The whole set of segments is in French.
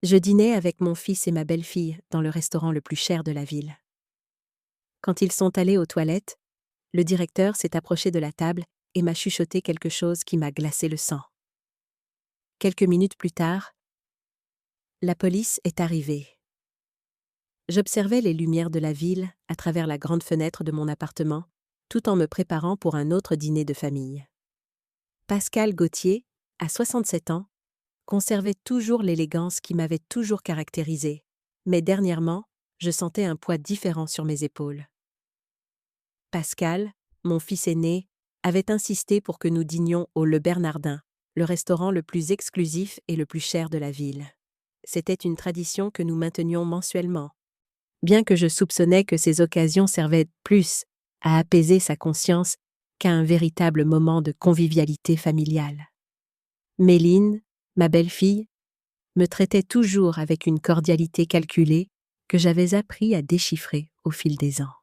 Je dînais avec mon fils et ma belle-fille dans le restaurant le plus cher de la ville. Quand ils sont allés aux toilettes, le directeur s'est approché de la table et m'a chuchoté quelque chose qui m'a glacé le sang. Quelques minutes plus tard, la police est arrivée. J'observais les lumières de la ville à travers la grande fenêtre de mon appartement, tout en me préparant pour un autre dîner de famille. Pascal Gauthier, à 67 ans, conservait toujours l'élégance qui m'avait toujours caractérisé, mais dernièrement, je sentais un poids différent sur mes épaules. Pascal, mon fils aîné, avait insisté pour que nous dînions au Le Bernardin, le restaurant le plus exclusif et le plus cher de la ville. C'était une tradition que nous maintenions mensuellement, bien que je soupçonnais que ces occasions servaient plus à apaiser sa conscience qu'à un véritable moment de convivialité familiale. Méline, ma belle-fille, me traitait toujours avec une cordialité calculée que j'avais appris à déchiffrer au fil des ans.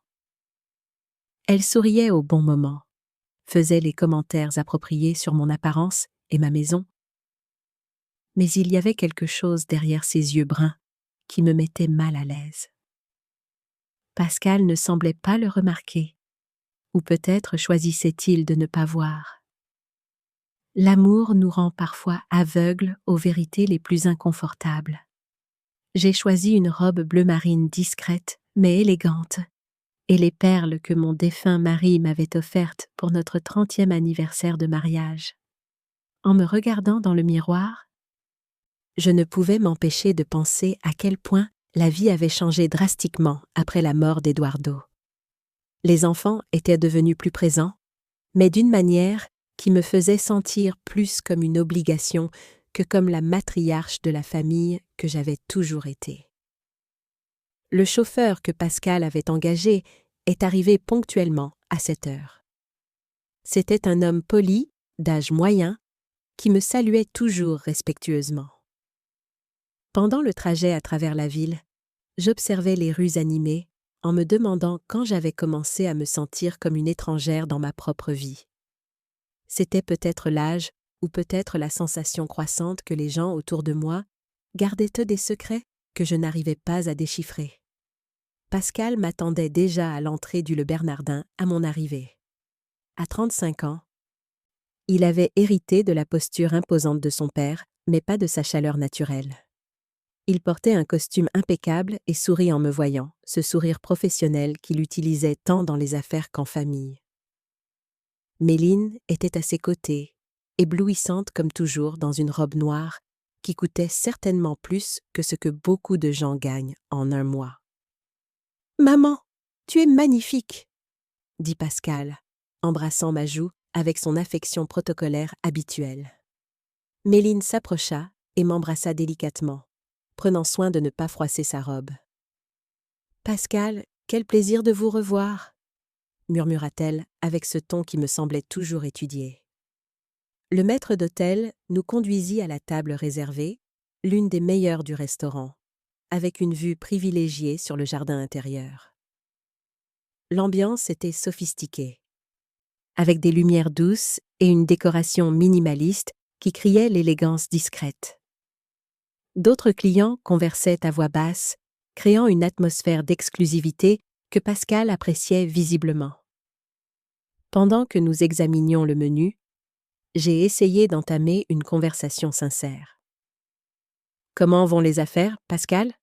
Elle souriait au bon moment, faisait les commentaires appropriés sur mon apparence et ma maison, mais il y avait quelque chose derrière ses yeux bruns qui me mettait mal à l'aise. Pascal ne semblait pas le remarquer, ou peut-être choisissait-il de ne pas voir. L'amour nous rend parfois aveugles aux vérités les plus inconfortables. J'ai choisi une robe bleu marine discrète, mais élégante, et les perles que mon défunt mari m'avait offertes pour notre 30e anniversaire de mariage. En me regardant dans le miroir, je ne pouvais m'empêcher de penser à quel point la vie avait changé drastiquement après la mort d'Eduardo. Les enfants étaient devenus plus présents, mais d'une manière qui me faisait sentir plus comme une obligation que comme la matriarche de la famille que j'avais toujours été. Le chauffeur que Pascal avait engagé est arrivé ponctuellement à cette heure. C'était un homme poli, d'âge moyen, qui me saluait toujours respectueusement. Pendant le trajet à travers la ville, j'observais les rues animées en me demandant quand j'avais commencé à me sentir comme une étrangère dans ma propre vie. C'était peut-être l'âge ou peut-être la sensation croissante que les gens autour de moi gardaient eux des secrets que je n'arrivais pas à déchiffrer. Pascal m'attendait déjà à l'entrée du Le Bernardin à mon arrivée. À 35 ans, il avait hérité de la posture imposante de son père, mais pas de sa chaleur naturelle. Il portait un costume impeccable et sourit en me voyant, ce sourire professionnel qu'il utilisait tant dans les affaires qu'en famille. Méline était à ses côtés, éblouissante comme toujours dans une robe noire qui coûtait certainement plus que ce que beaucoup de gens gagnent en un mois. « Maman, tu es magnifique !» dit Pascal, embrassant ma joue avec son affection protocolaire habituelle. Méline s'approcha et m'embrassa délicatement, prenant soin de ne pas froisser sa robe. « Pascal, quel plaisir de vous revoir !» murmura-t-elle avec ce ton qui me semblait toujours étudié. Le maître d'hôtel nous conduisit à la table réservée, l'une des meilleures du restaurant, avec une vue privilégiée sur le jardin intérieur. L'ambiance était sophistiquée, avec des lumières douces et une décoration minimaliste qui criait l'élégance discrète. D'autres clients conversaient à voix basse, créant une atmosphère d'exclusivité que Pascal appréciait visiblement. Pendant que nous examinions le menu, j'ai essayé d'entamer une conversation sincère. « Comment vont les affaires, Pascal ?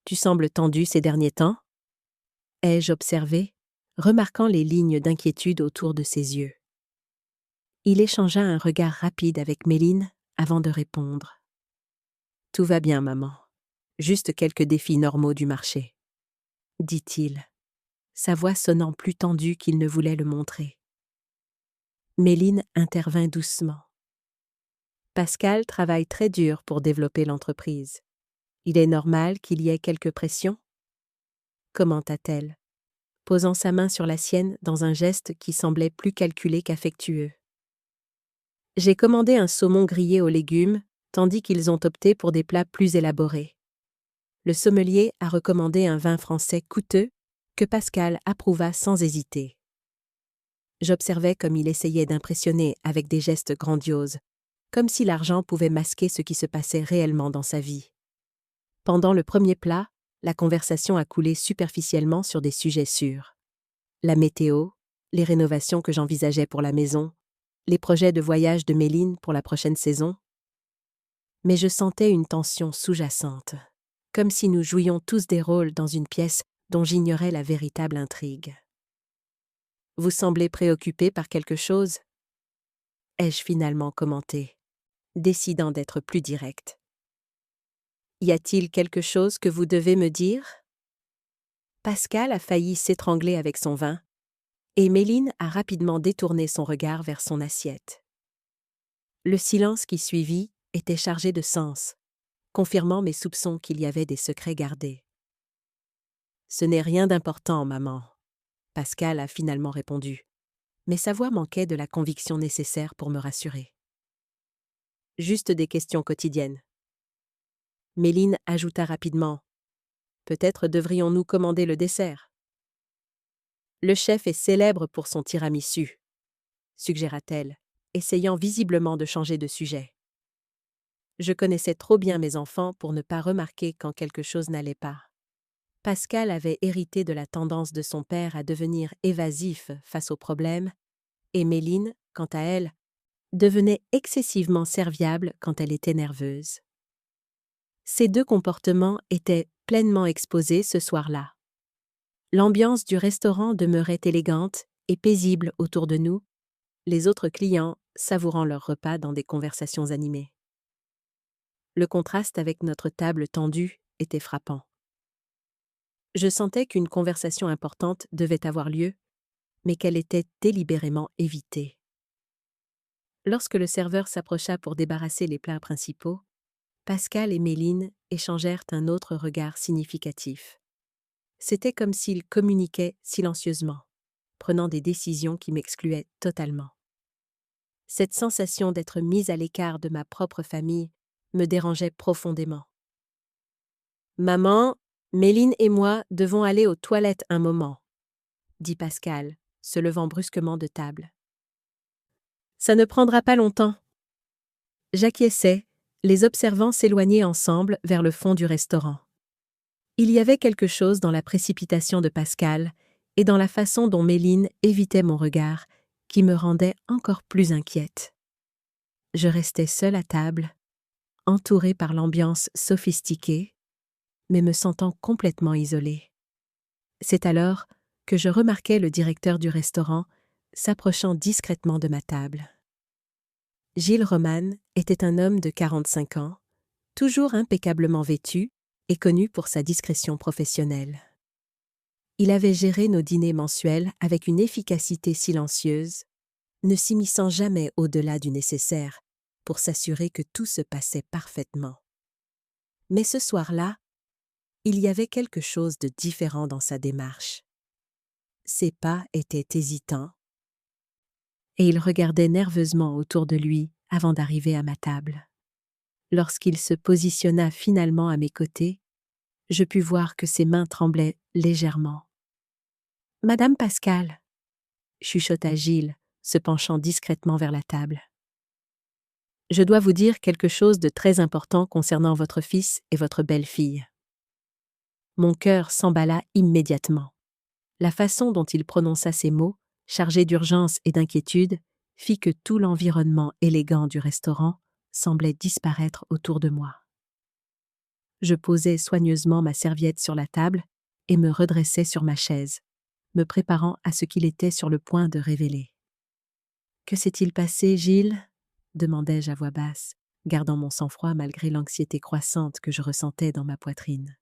Tu sembles tendu ces derniers temps ?» ai-je observé, remarquant les lignes d'inquiétude autour de ses yeux. Il échangea un regard rapide avec Méline avant de répondre. « Tout va bien, maman. Juste quelques défis normaux du marché, » dit-il, sa voix sonnant plus tendue qu'il ne voulait le montrer. Méline intervint doucement. « Pascal travaille très dur pour développer l'entreprise. Il est normal qu'il y ait quelques pressions ?» commenta-t-elle, posant sa main sur la sienne dans un geste qui semblait plus calculé qu'affectueux. J'ai commandé un saumon grillé aux légumes, tandis qu'ils ont opté pour des plats plus élaborés. Le sommelier a recommandé un vin français coûteux que Pascal approuva sans hésiter. J'observais comme il essayait d'impressionner avec des gestes grandioses, comme si l'argent pouvait masquer ce qui se passait réellement dans sa vie. Pendant le premier plat, la conversation a coulé superficiellement sur des sujets sûrs. La météo, les rénovations que j'envisageais pour la maison, les projets de voyage de Méline pour la prochaine saison. Mais je sentais une tension sous-jacente, comme si nous jouions tous des rôles dans une pièce dont j'ignorais la véritable intrigue. « Vous semblez préoccupé par quelque chose ?» ai-je finalement commenté, décidant d'être plus direct. « Y a-t-il quelque chose que vous devez me dire ?» Pascal a failli s'étrangler avec son vin, et Méline a rapidement détourné son regard vers son assiette. Le silence qui suivit était chargé de sens, confirmant mes soupçons qu'il y avait des secrets gardés. « Ce n'est rien d'important, maman. » Pascal a finalement répondu, mais sa voix manquait de la conviction nécessaire pour me rassurer. « Juste des questions quotidiennes. » Méline ajouta rapidement, « Peut-être devrions-nous commander le dessert. » « Le chef est célèbre pour son tiramisu, » suggéra-t-elle, essayant visiblement de changer de sujet. Je connaissais trop bien mes enfants pour ne pas remarquer quand quelque chose n'allait pas. Pascal avait hérité de la tendance de son père à devenir évasif face aux problèmes, et Méline, quant à elle, devenait excessivement serviable quand elle était nerveuse. Ces deux comportements étaient pleinement exposés ce soir-là. L'ambiance du restaurant demeurait élégante et paisible autour de nous, les autres clients savourant leur repas dans des conversations animées. Le contraste avec notre table tendue était frappant. Je sentais qu'une conversation importante devait avoir lieu, mais qu'elle était délibérément évitée. Lorsque le serveur s'approcha pour débarrasser les plats principaux, Pascal et Méline échangèrent un autre regard significatif. C'était comme s'ils communiquaient silencieusement, prenant des décisions qui m'excluaient totalement. Cette sensation d'être mise à l'écart de ma propre famille me dérangeait profondément. « Maman, Méline et moi devons aller aux toilettes un moment, » dit Pascal, se levant brusquement de table. « Ça ne prendra pas longtemps. » J'acquiesçais, les observant s'éloigner ensemble vers le fond du restaurant. Il y avait quelque chose dans la précipitation de Pascal et dans la façon dont Méline évitait mon regard qui me rendait encore plus inquiète. Je restais seule à table, entourée par l'ambiance sophistiquée, mais me sentant complètement isolée. C'est alors que je remarquai le directeur du restaurant s'approchant discrètement de ma table. Gilles Roman était un homme de 45 ans, toujours impeccablement vêtu et connu pour sa discrétion professionnelle. Il avait géré nos dîners mensuels avec une efficacité silencieuse, ne s'immisçant jamais au-delà du nécessaire pour s'assurer que tout se passait parfaitement. Mais ce soir-là, il y avait quelque chose de différent dans sa démarche. Ses pas étaient hésitants, et il regardait nerveusement autour de lui avant d'arriver à ma table. Lorsqu'il se positionna finalement à mes côtés, je pus voir que ses mains tremblaient légèrement. « Madame Pascal » chuchota Gilles, se penchant discrètement vers la table. « Je dois vous dire quelque chose de très important concernant votre fils et votre belle-fille. » Mon cœur s'emballa immédiatement. La façon dont il prononça ces mots, chargés d'urgence et d'inquiétude, fit que tout l'environnement élégant du restaurant semblait disparaître autour de moi. Je posai soigneusement ma serviette sur la table et me redressai sur ma chaise, me préparant à ce qu'il était sur le point de révéler. « Que s'est-il passé, Gilles ?» demandai-je à voix basse, gardant mon sang-froid malgré l'anxiété croissante que je ressentais dans ma poitrine.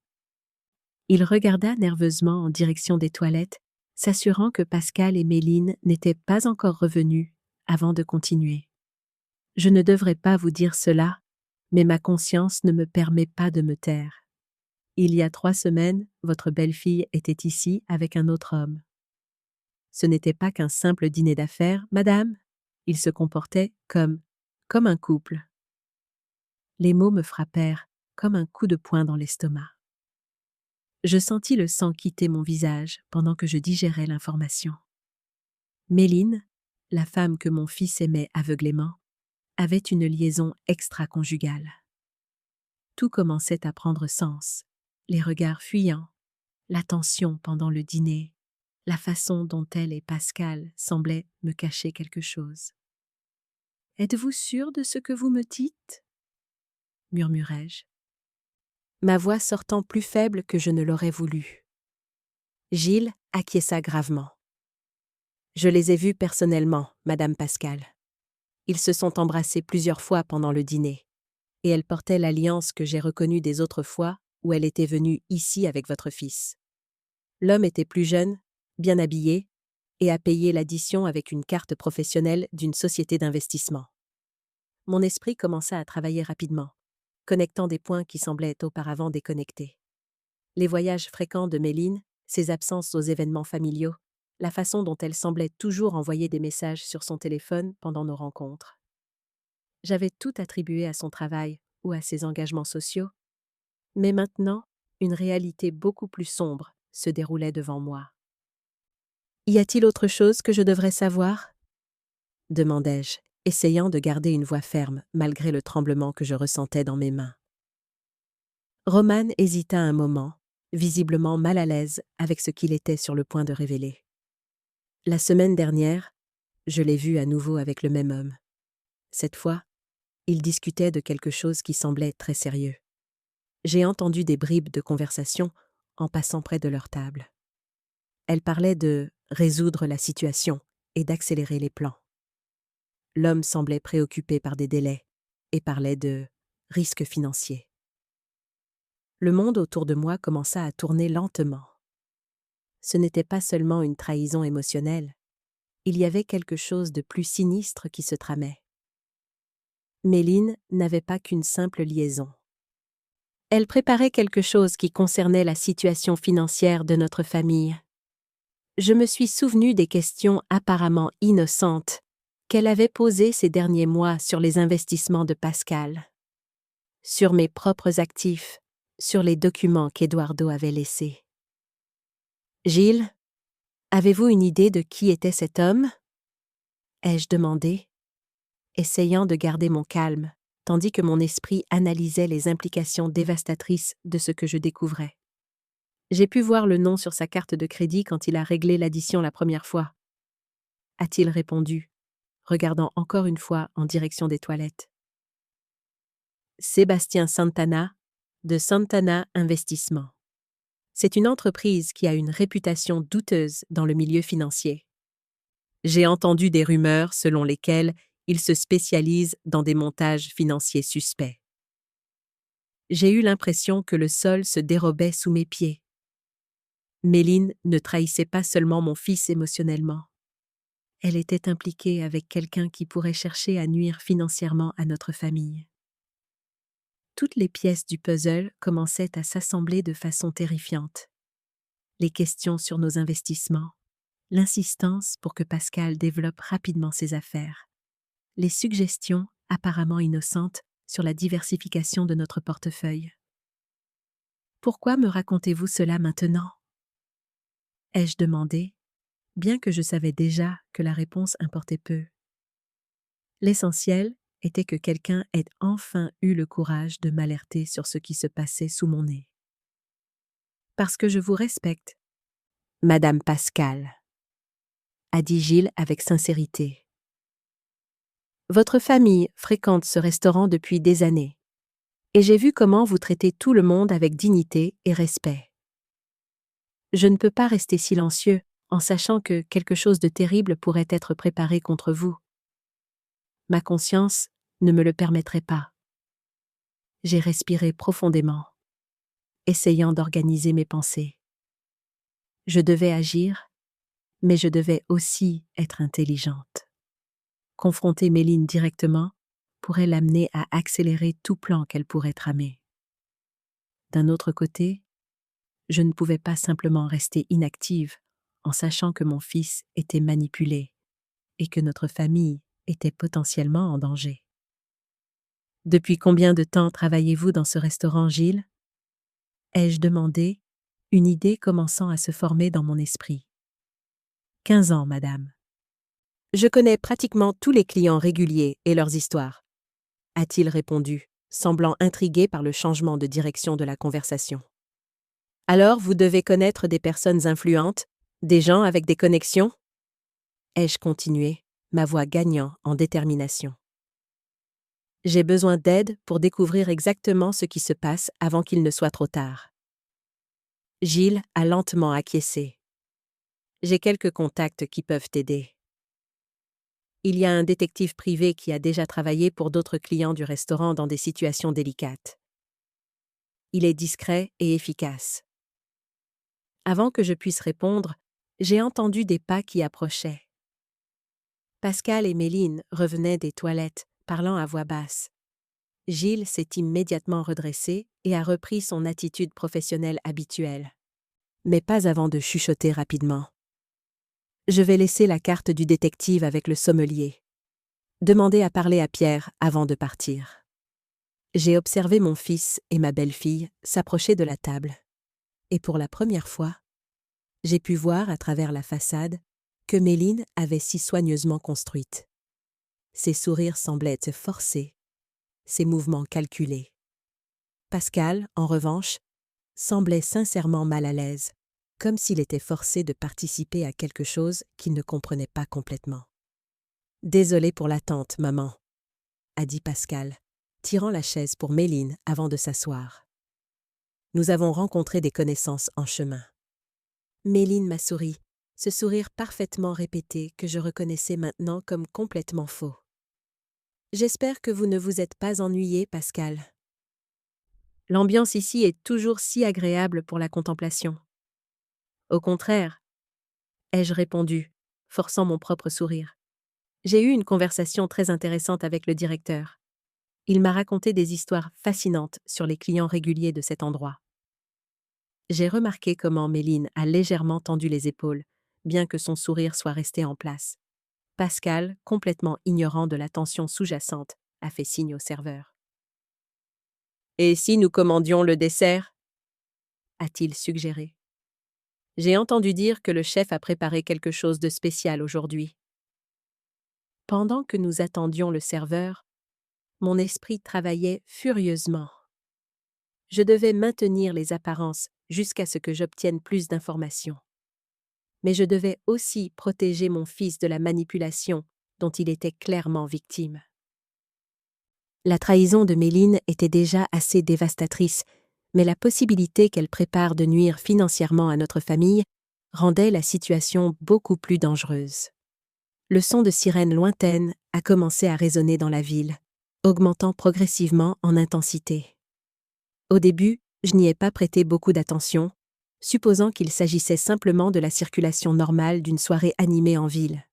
Il regarda nerveusement en direction des toilettes, s'assurant que Pascal et Méline n'étaient pas encore revenus, avant de continuer. « Je ne devrais pas vous dire cela, mais ma conscience ne me permet pas de me taire. Il y a 3 semaines, votre belle-fille était ici avec un autre homme. Ce n'était pas qu'un simple dîner d'affaires, madame. Ils se comportaient comme un couple. » Les mots me frappèrent comme un coup de poing dans l'estomac. Je sentis le sang quitter mon visage pendant que je digérais l'information. Méline, la femme que mon fils aimait aveuglément, avait une liaison extra-conjugale. Tout commençait à prendre sens. Les regards fuyants, l'attention pendant le dîner, la façon dont elle et Pascal semblaient me cacher quelque chose. « Êtes-vous sûr de ce que vous me dites ?» murmurai-je, ma voix sortant plus faible que je ne l'aurais voulu. Gilles acquiesça gravement. « Je les ai vus personnellement, Madame Pascal. Ils se sont embrassés plusieurs fois pendant le dîner, et elle portait l'alliance que j'ai reconnue des autres fois où elle était venue ici avec votre fils. L'homme était plus jeune, bien habillé, et a payé l'addition avec une carte professionnelle d'une société d'investissement. » Mon esprit commença à travailler rapidement, connectant des points qui semblaient auparavant déconnectés. Les voyages fréquents de Méline, ses absences aux événements familiaux, la façon dont elle semblait toujours envoyer des messages sur son téléphone pendant nos rencontres. J'avais tout attribué à son travail ou à ses engagements sociaux, mais maintenant, une réalité beaucoup plus sombre se déroulait devant moi. « Y a-t-il autre chose que je devrais savoir ?» demandai-je, essayant de garder une voix ferme malgré le tremblement que je ressentais dans mes mains. Roman hésita un moment, visiblement mal à l'aise avec ce qu'il était sur le point de révéler. La semaine dernière, je l'ai vu à nouveau avec le même homme. Cette fois, il discutait de quelque chose qui semblait très sérieux. J'ai entendu des bribes de conversation en passant près de leur table. Elle parlait de résoudre la situation et d'accélérer les plans. L'homme semblait préoccupé par des délais et parlait de risques financiers. Le monde autour de moi commença à tourner lentement. Ce n'était pas seulement une trahison émotionnelle, il y avait quelque chose de plus sinistre qui se tramait. Méline n'avait pas qu'une simple liaison. Elle préparait quelque chose qui concernait la situation financière de notre famille. Je me suis souvenu des questions apparemment innocentes qu'elle avait posées ces derniers mois sur les investissements de Pascal, sur mes propres actifs, sur les documents qu'Eduardo avait laissés. « Gilles, avez-vous une idée de qui était cet homme ?» ai-je demandé, essayant de garder mon calme, tandis que mon esprit analysait les implications dévastatrices de ce que je découvrais. J'ai pu voir le nom sur sa carte de crédit quand il a réglé l'addition la première fois, a-t-il répondu, regardant encore une fois en direction des toilettes. Sébastien Santana, de Santana Investissement. C'est une entreprise qui a une réputation douteuse dans le milieu financier. J'ai entendu des rumeurs selon lesquelles il se spécialise dans des montages financiers suspects. J'ai eu l'impression que le sol se dérobait sous mes pieds. Méline ne trahissait pas seulement mon fils émotionnellement. Elle était impliquée avec quelqu'un qui pourrait chercher à nuire financièrement à notre famille. Toutes les pièces du puzzle commençaient à s'assembler de façon terrifiante. Les questions sur nos investissements, l'insistance pour que Pascal développe rapidement ses affaires, les suggestions apparemment innocentes sur la diversification de notre portefeuille. « Pourquoi me racontez-vous cela maintenant ?» ai-je demandé, bien que je savais déjà que la réponse importait peu. L'essentiel était que quelqu'un ait enfin eu le courage de m'alerter sur ce qui se passait sous mon nez. « Parce que je vous respecte, Madame Pascal, » a dit Gilles avec sincérité. « Votre famille fréquente ce restaurant depuis des années, et j'ai vu comment vous traitez tout le monde avec dignité et respect. Je ne peux pas rester silencieux en sachant que quelque chose de terrible pourrait être préparé contre vous. Ma conscience ne me le permettrait pas. » J'ai respiré profondément, essayant d'organiser mes pensées. Je devais agir, mais je devais aussi être intelligente. Confronter Méline directement pourrait l'amener à accélérer tout plan qu'elle pourrait tramer. D'un autre côté, je ne pouvais pas simplement rester inactive en sachant que mon fils était manipulé et que notre famille était potentiellement en danger. « Depuis combien de temps travaillez-vous dans ce restaurant, Gilles ?» ai-je demandé, une idée commençant à se former dans mon esprit. « 15 ans, madame. »« Je connais pratiquement tous les clients réguliers et leurs histoires, » a-t-il répondu, semblant intrigué par le changement de direction de la conversation. Alors, vous devez connaître des personnes influentes, des gens avec des connexions? Ai-je continué, ma voix gagnant en détermination. J'ai besoin d'aide pour découvrir exactement ce qui se passe avant qu'il ne soit trop tard. Gilles a lentement acquiescé. J'ai quelques contacts qui peuvent t'aider. Il y a un détective privé qui a déjà travaillé pour d'autres clients du restaurant dans des situations délicates. Il est discret et efficace. Avant que je puisse répondre, j'ai entendu des pas qui approchaient. Pascal et Méline revenaient des toilettes, parlant à voix basse. Gilles s'est immédiatement redressé et a repris son attitude professionnelle habituelle. Mais pas avant de chuchoter rapidement. Je vais laisser la carte du détective avec le sommelier. Demandez à parler à Pierre avant de partir. J'ai observé mon fils et ma belle-fille s'approcher de la table. Et pour la première fois, j'ai pu voir à travers la façade que Méline avait si soigneusement construite. Ses sourires semblaient être forcés, ses mouvements calculés. Pascal, en revanche, semblait sincèrement mal à l'aise, comme s'il était forcé de participer à quelque chose qu'il ne comprenait pas complètement. « Désolé pour l'attente, maman », a dit Pascal, tirant la chaise pour Méline avant de s'asseoir. Nous avons rencontré des connaissances en chemin. Méline m'a souri, ce sourire parfaitement répété que je reconnaissais maintenant comme complètement faux. J'espère que vous ne vous êtes pas ennuyé, Pascal. L'ambiance ici est toujours si agréable pour la contemplation. Au contraire, ai-je répondu, forçant mon propre sourire. J'ai eu une conversation très intéressante avec le directeur. Il m'a raconté des histoires fascinantes sur les clients réguliers de cet endroit. J'ai remarqué comment Méline a légèrement tendu les épaules, bien que son sourire soit resté en place. Pascal, complètement ignorant de la tension sous-jacente, a fait signe au serveur. « Et si nous commandions le dessert ?» a-t-il suggéré. J'ai entendu dire que le chef a préparé quelque chose de spécial aujourd'hui. Pendant que nous attendions le serveur, mon esprit travaillait furieusement. Je devais maintenir les apparences jusqu'à ce que j'obtienne plus d'informations. Mais je devais aussi protéger mon fils de la manipulation dont il était clairement victime. La trahison de Méline était déjà assez dévastatrice, mais la possibilité qu'elle prépare de nuire financièrement à notre famille rendait la situation beaucoup plus dangereuse. Le son de sirènes lointaines a commencé à résonner dans la ville, augmentant progressivement en intensité. Au début, je n'y ai pas prêté beaucoup d'attention, supposant qu'il s'agissait simplement de la circulation normale d'une soirée animée en ville.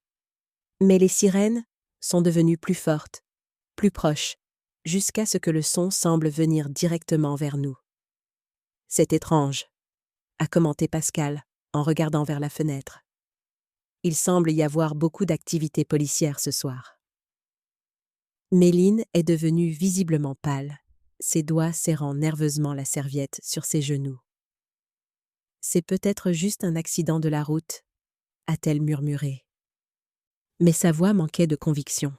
Mais les sirènes sont devenues plus fortes, plus proches, jusqu'à ce que le son semble venir directement vers nous. « C'est étrange », a commenté Pascal en regardant vers la fenêtre. « Il semble y avoir beaucoup d'activités policières ce soir. » Méline est devenue visiblement pâle, ses doigts serrant nerveusement la serviette sur ses genoux. « C'est peut-être juste un accident de la route », a-t-elle murmuré. Mais sa voix manquait de conviction.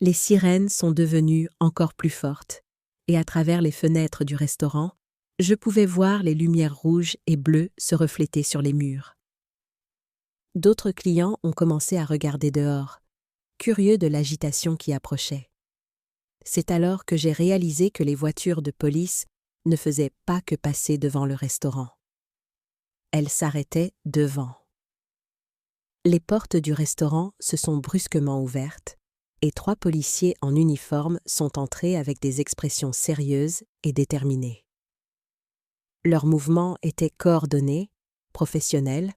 Les sirènes sont devenues encore plus fortes, et à travers les fenêtres du restaurant, je pouvais voir les lumières rouges et bleues se refléter sur les murs. D'autres clients ont commencé à regarder dehors, curieux de l'agitation qui approchait. C'est alors que j'ai réalisé que les voitures de police ne faisaient pas que passer devant le restaurant. Elles s'arrêtaient devant. Les portes du restaurant se sont brusquement ouvertes, et 3 policiers en uniforme sont entrés avec des expressions sérieuses et déterminées. Leurs mouvements étaient coordonnés, professionnels,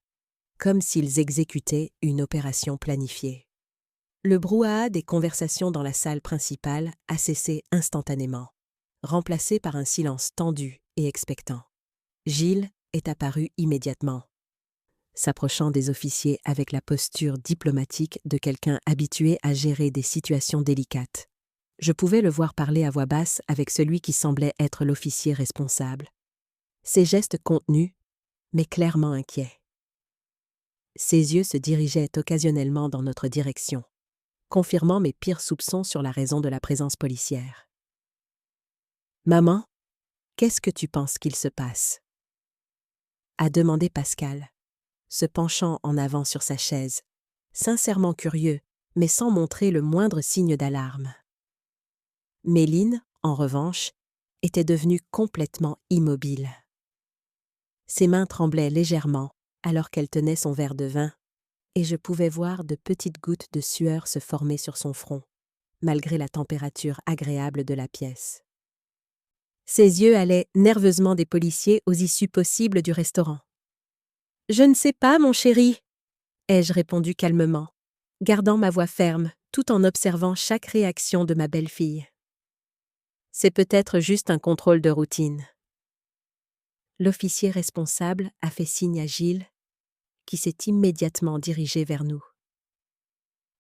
comme s'ils exécutaient une opération planifiée. Le brouhaha des conversations dans la salle principale a cessé instantanément, remplacé par un silence tendu et expectant. Gilles est apparu immédiatement, s'approchant des officiers avec la posture diplomatique de quelqu'un habitué à gérer des situations délicates. Je pouvais le voir parler à voix basse avec celui qui semblait être l'officier responsable. Ses gestes contenus, mais clairement inquiets. Ses yeux se dirigeaient occasionnellement dans notre direction, confirmant mes pires soupçons sur la raison de la présence policière. Maman, qu'est-ce que tu penses qu'il se passe? A demandé Pascal, se penchant en avant sur sa chaise, sincèrement curieux, mais sans montrer le moindre signe d'alarme. Méline, en revanche, était devenue complètement immobile. Ses mains tremblaient légèrement alors qu'elle tenait son verre de vin, et je pouvais voir de petites gouttes de sueur se former sur son front, malgré la température agréable de la pièce. Ses yeux allaient nerveusement des policiers aux issues possibles du restaurant. « Je ne sais pas, mon chéri, » ai-je répondu calmement, gardant ma voix ferme tout en observant chaque réaction de ma belle-fille. « C'est peut-être juste un contrôle de routine. » L'officier responsable a fait signe à Gilles, qui s'est immédiatement dirigé vers nous.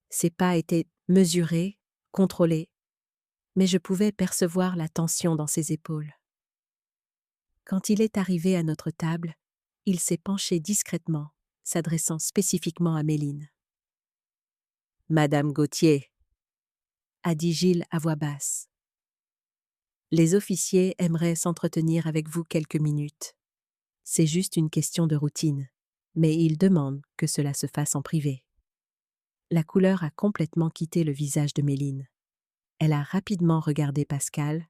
Ses pas étaient mesurés, contrôlés, mais je pouvais percevoir la tension dans ses épaules. Quand il est arrivé à notre table, il s'est penché discrètement, s'adressant spécifiquement à Méline. « Madame Gauthier, » a dit Gilles à voix basse. « Les officiers aimeraient s'entretenir avec vous quelques minutes. C'est juste une question de routine, mais ils demandent que cela se fasse en privé. » La couleur a complètement quitté le visage de Méline. Elle a rapidement regardé Pascal,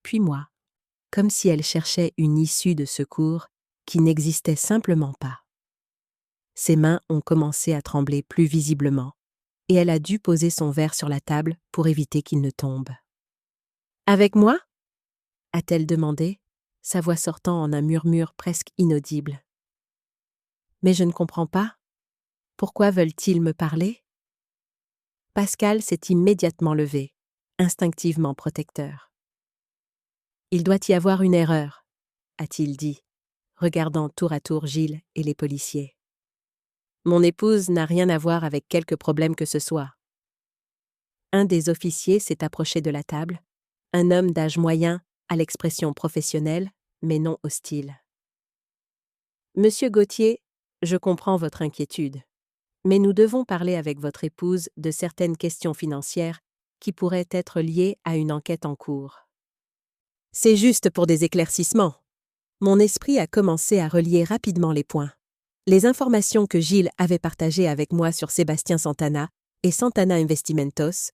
puis moi, comme si elle cherchait une issue de secours qui n'existait simplement pas. Ses mains ont commencé à trembler plus visiblement, et elle a dû poser son verre sur la table pour éviter qu'il ne tombe. « Avec moi ?» a-t-elle demandé, sa voix sortant en un murmure presque inaudible. « Mais je ne comprends pas. Pourquoi veulent-ils me parler ?» Pascal s'est immédiatement levé, instinctivement protecteur. « Il doit y avoir une erreur, » a-t-il dit, regardant tour à tour Gilles et les policiers. « Mon épouse n'a rien à voir avec quelque problème que ce soit. » Un des officiers s'est approché de la table, un homme d'âge moyen à l'expression professionnelle, mais non hostile. « Monsieur Gauthier, je comprends votre inquiétude, mais nous devons parler avec votre épouse de certaines questions financières qui pourraient être liées à une enquête en cours. » C'est juste pour des éclaircissements. Mon esprit a commencé à relier rapidement les points. Les informations que Gilles avait partagées avec moi sur Sébastien Santana et Santana Investimentos,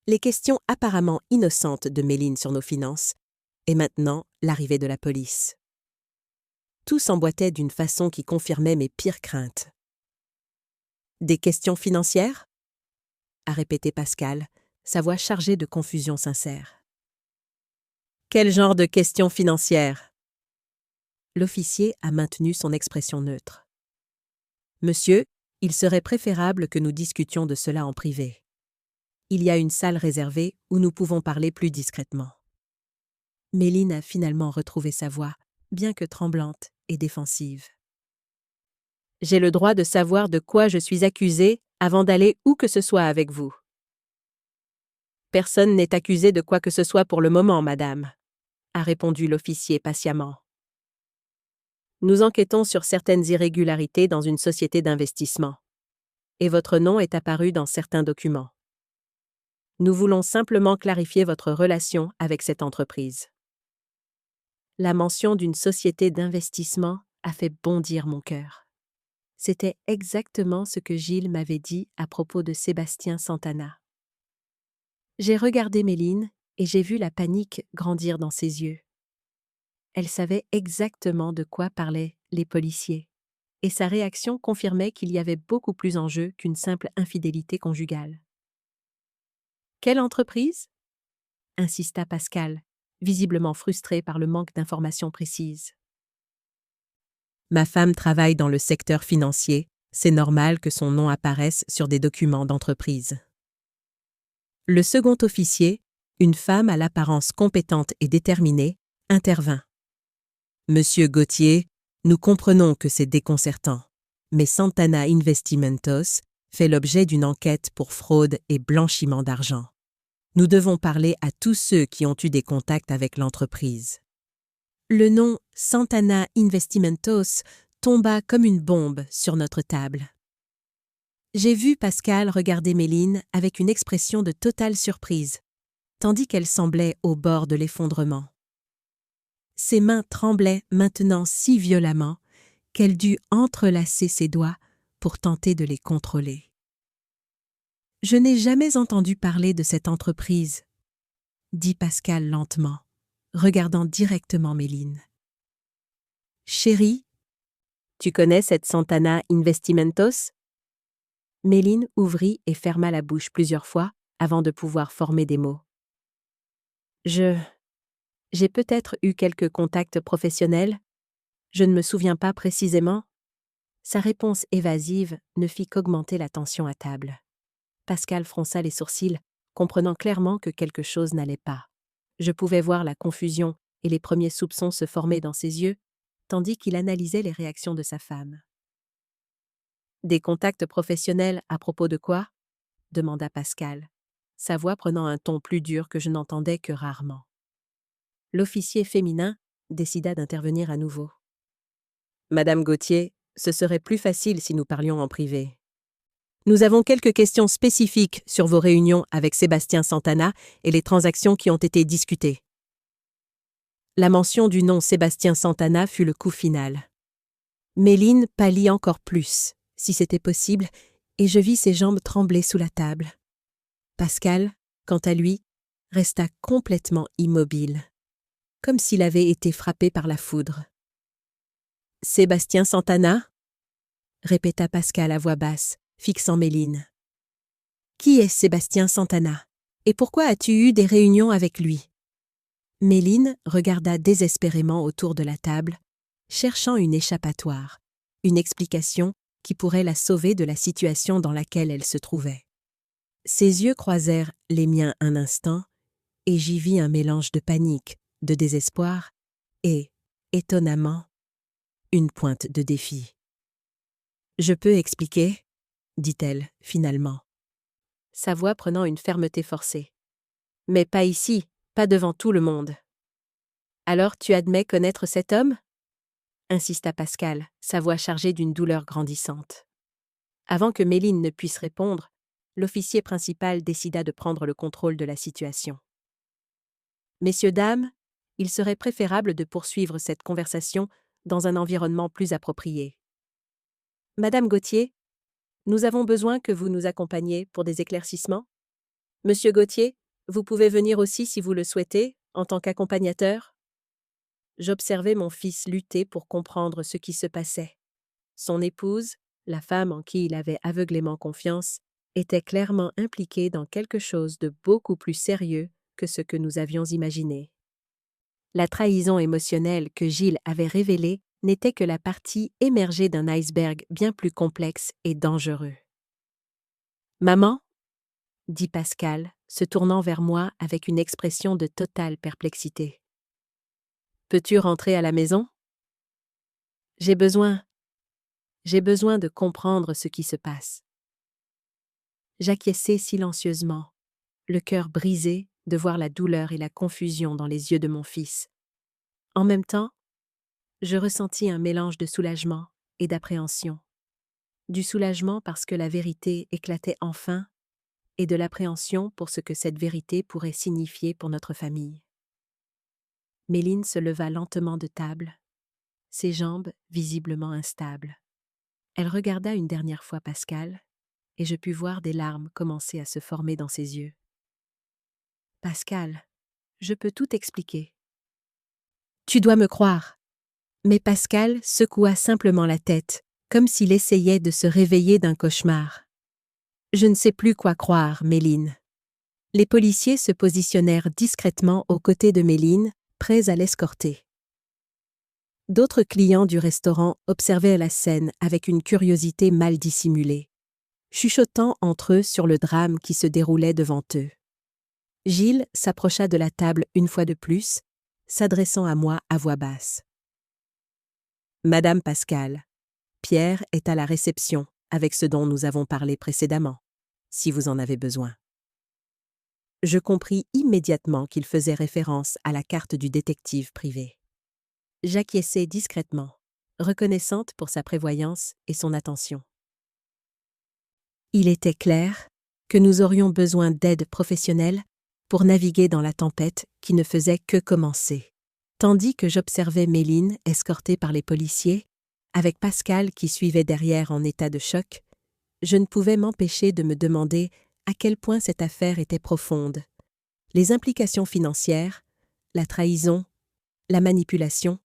les questions apparemment innocentes de Méline sur nos finances, et maintenant l'arrivée de la police. Tout s'emboîtait d'une façon qui confirmait mes pires craintes. « Des questions financières ?» a répété Pascal, sa voix chargée de confusion sincère. « Quel genre de questions financières ?» L'officier a maintenu son expression neutre. « Monsieur, il serait préférable que nous discutions de cela en privé. Il y a une salle réservée où nous pouvons parler plus discrètement. » Méline a finalement retrouvé sa voix, bien que tremblante et défensive. « J'ai le droit de savoir de quoi je suis accusée avant d'aller où que ce soit avec vous. »« Personne n'est accusé de quoi que ce soit pour le moment, madame, » a répondu l'officier patiemment. « Nous enquêtons sur certaines irrégularités dans une société d'investissement, et votre nom est apparu dans certains documents. Nous voulons simplement clarifier votre relation avec cette entreprise. » La mention d'une société d'investissement a fait bondir mon cœur. C'était exactement ce que Gilles m'avait dit à propos de Sébastien Santana. J'ai regardé Méline et j'ai vu la panique grandir dans ses yeux. Elle savait exactement de quoi parlaient les policiers, et sa réaction confirmait qu'il y avait beaucoup plus en jeu qu'une simple infidélité conjugale. « Quelle entreprise ?» insista Pascal, visiblement frustré par le manque d'informations précises. « Ma femme travaille dans le secteur financier, c'est normal que son nom apparaisse sur des documents d'entreprise. » Le second officier, une femme à l'apparence compétente et déterminée, intervint. « Monsieur Gauthier, nous comprenons que c'est déconcertant, mais Santana Investimentos fait l'objet d'une enquête pour fraude et blanchiment d'argent. Nous devons parler à tous ceux qui ont eu des contacts avec l'entreprise. » Le nom Santana Investimentos tomba comme une bombe sur notre table. J'ai vu Pascal regarder Méline avec une expression de totale surprise, tandis qu'elle semblait au bord de l'effondrement. Ses mains tremblaient maintenant si violemment qu'elle dut entrelacer ses doigts pour tenter de les contrôler. « Je n'ai jamais entendu parler de cette entreprise, » dit Pascal lentement, regardant directement Méline. « Chérie, tu connais cette Santana Investimentos ?» Méline ouvrit et ferma la bouche plusieurs fois avant de pouvoir former des mots. « J'ai peut-être eu quelques contacts professionnels. Je ne me souviens pas précisément. » Sa réponse évasive ne fit qu'augmenter la tension à table. Pascal fronça les sourcils, comprenant clairement que quelque chose n'allait pas. Je pouvais voir la confusion et les premiers soupçons se former dans ses yeux, tandis qu'il analysait les réactions de sa femme. « Des contacts professionnels à propos de quoi ?» demanda Pascal, sa voix prenant un ton plus dur que je n'entendais que rarement. L'officier féminin décida d'intervenir à nouveau. « Madame Gauthier, ce serait plus facile si nous parlions en privé. Nous avons quelques questions spécifiques sur vos réunions avec Sébastien Santana et les transactions qui ont été discutées. » La mention du nom Sébastien Santana fut le coup final. Méline pâlit encore plus, si c'était possible, et je vis ses jambes trembler sous la table. Pascal, quant à lui, resta complètement immobile, comme s'il avait été frappé par la foudre. « Sébastien Santana ?» répéta Pascal à voix basse, fixant Méline. « Qui est Sébastien Santana? Et pourquoi as-tu eu des réunions avec lui ?» Méline regarda désespérément autour de la table, cherchant une échappatoire, une explication qui pourrait la sauver de la situation dans laquelle elle se trouvait. Ses yeux croisèrent les miens un instant, et j'y vis un mélange de panique, de désespoir et, étonnamment, une pointe de défi. « Je peux expliquer ?» dit-elle, finalement, sa voix prenant une fermeté forcée. « Mais pas ici, pas devant tout le monde. »« Alors tu admets connaître cet homme ?» insista Pascal, sa voix chargée d'une douleur grandissante. Avant que Méline ne puisse répondre, l'officier principal décida de prendre le contrôle de la situation. « Messieurs, dames, il serait préférable de poursuivre cette conversation dans un environnement plus approprié. Madame Gauthier, nous avons besoin que vous nous accompagniez pour des éclaircissements. Monsieur Gauthier, vous pouvez venir aussi si vous le souhaitez, en tant qu'accompagnateur. » J'observais mon fils lutter pour comprendre ce qui se passait. Son épouse, la femme en qui il avait aveuglément confiance, était clairement impliquée dans quelque chose de beaucoup plus sérieux que ce que nous avions imaginé. La trahison émotionnelle que Gilles avait révélée n'était que la partie émergée d'un iceberg bien plus complexe et dangereux. « Maman ?» dit Pascal, se tournant vers moi avec une expression de totale perplexité. « Peux-tu rentrer à la maison ? J'ai besoin de comprendre ce qui se passe. » J'acquiesçai silencieusement, le cœur brisé de voir la douleur et la confusion dans les yeux de mon fils. En même temps, je ressentis un mélange de soulagement et d'appréhension. Du soulagement parce que la vérité éclatait enfin, et de l'appréhension pour ce que cette vérité pourrait signifier pour notre famille. Méline se leva lentement de table, ses jambes visiblement instables. Elle regarda une dernière fois Pascal, et je pus voir des larmes commencer à se former dans ses yeux. « Pascal, je peux tout expliquer. »« Tu dois me croire. » Mais Pascal secoua simplement la tête, comme s'il essayait de se réveiller d'un cauchemar. « Je ne sais plus quoi croire, Méline. » Les policiers se positionnèrent discrètement aux côtés de Méline, prêts à l'escorter. D'autres clients du restaurant observaient la scène avec une curiosité mal dissimulée, chuchotant entre eux sur le drame qui se déroulait devant eux. Gilles s'approcha de la table une fois de plus, s'adressant à moi à voix basse. « Madame Pascal, Pierre est à la réception avec ce dont nous avons parlé précédemment, si vous en avez besoin. » Je compris immédiatement qu'il faisait référence à la carte du détective privé. J'acquiesçai discrètement, reconnaissante pour sa prévoyance et son attention. Il était clair que nous aurions besoin d'aide professionnelle pour naviguer dans la tempête qui ne faisait que commencer. Tandis que j'observais Méline escortée par les policiers, avec Pascal qui suivait derrière en état de choc, je ne pouvais m'empêcher de me demander à quel point cette affaire était profonde. Les implications financières, la trahison, la manipulation,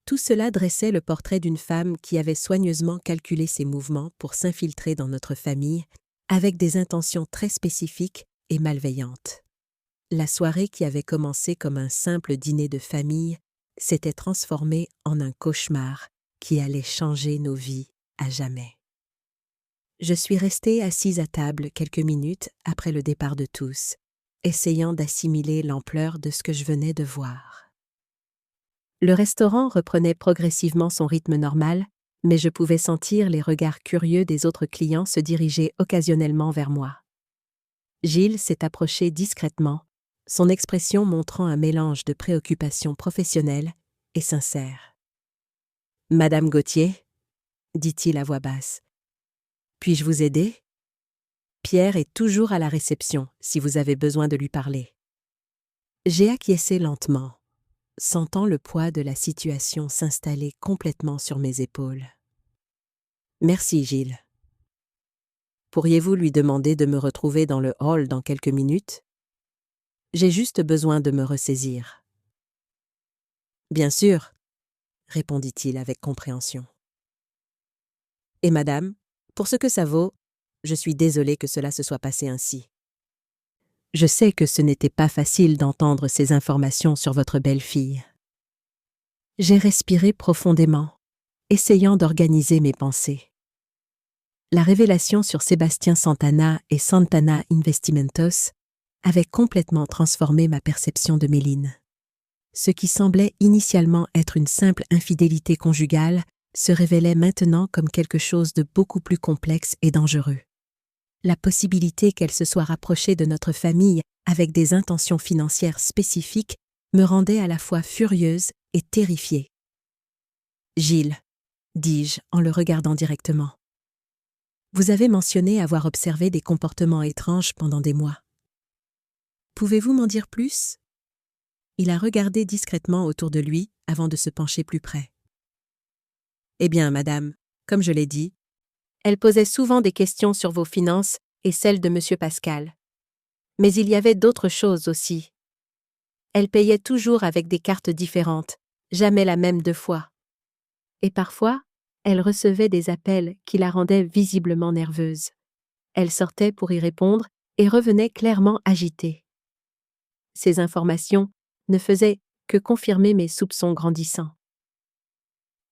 tout cela dressait le portrait d'une femme qui avait soigneusement calculé ses mouvements pour s'infiltrer dans notre famille avec des intentions très spécifiques et malveillantes. La soirée qui avait commencé comme un simple dîner de famille s'était transformée en un cauchemar qui allait changer nos vies à jamais. Je suis restée assise à table quelques minutes après le départ de tous, essayant d'assimiler l'ampleur de ce que je venais de voir. Le restaurant reprenait progressivement son rythme normal, mais je pouvais sentir les regards curieux des autres clients se diriger occasionnellement vers moi. Gilles s'est approché discrètement, son expression montrant un mélange de préoccupation professionnelle et sincère. « Madame Gauthier ?» dit-il à voix basse. « Puis-je vous aider ? Pierre est toujours à la réception si vous avez besoin de lui parler. » J'ai acquiescé lentement, sentant le poids de la situation s'installer complètement sur mes épaules. « Merci, Gilles. Pourriez-vous lui demander de me retrouver dans le hall dans quelques minutes ? J'ai juste besoin de me ressaisir. »« Bien sûr, » répondit-il avec compréhension. « Et madame, pour ce que ça vaut, je suis désolé que cela se soit passé ainsi. Je sais que ce n'était pas facile d'entendre ces informations sur votre belle-fille. » J'ai respiré profondément, essayant d'organiser mes pensées. La révélation sur Sébastien Santana et Santana Investimentos avait complètement transformé ma perception de Méline. Ce qui semblait initialement être une simple infidélité conjugale se révélait maintenant comme quelque chose de beaucoup plus complexe et dangereux. La possibilité qu'elle se soit rapprochée de notre famille avec des intentions financières spécifiques me rendait à la fois furieuse et terrifiée. « Gilles, » dis-je en le regardant directement. « Vous avez mentionné avoir observé des comportements étranges pendant des mois. Pouvez-vous m'en dire plus ?» Il a regardé discrètement autour de lui avant de se pencher plus près. « Eh bien, madame, comme je l'ai dit, elle posait souvent des questions sur vos finances et celles de M. Pascal. Mais il y avait d'autres choses aussi. Elle payait toujours avec des cartes différentes, jamais la même 2 fois. Et parfois, elle recevait des appels qui la rendaient visiblement nerveuse. Elle sortait pour y répondre et revenait clairement agitée. Ces informations ne faisaient que confirmer mes soupçons grandissants.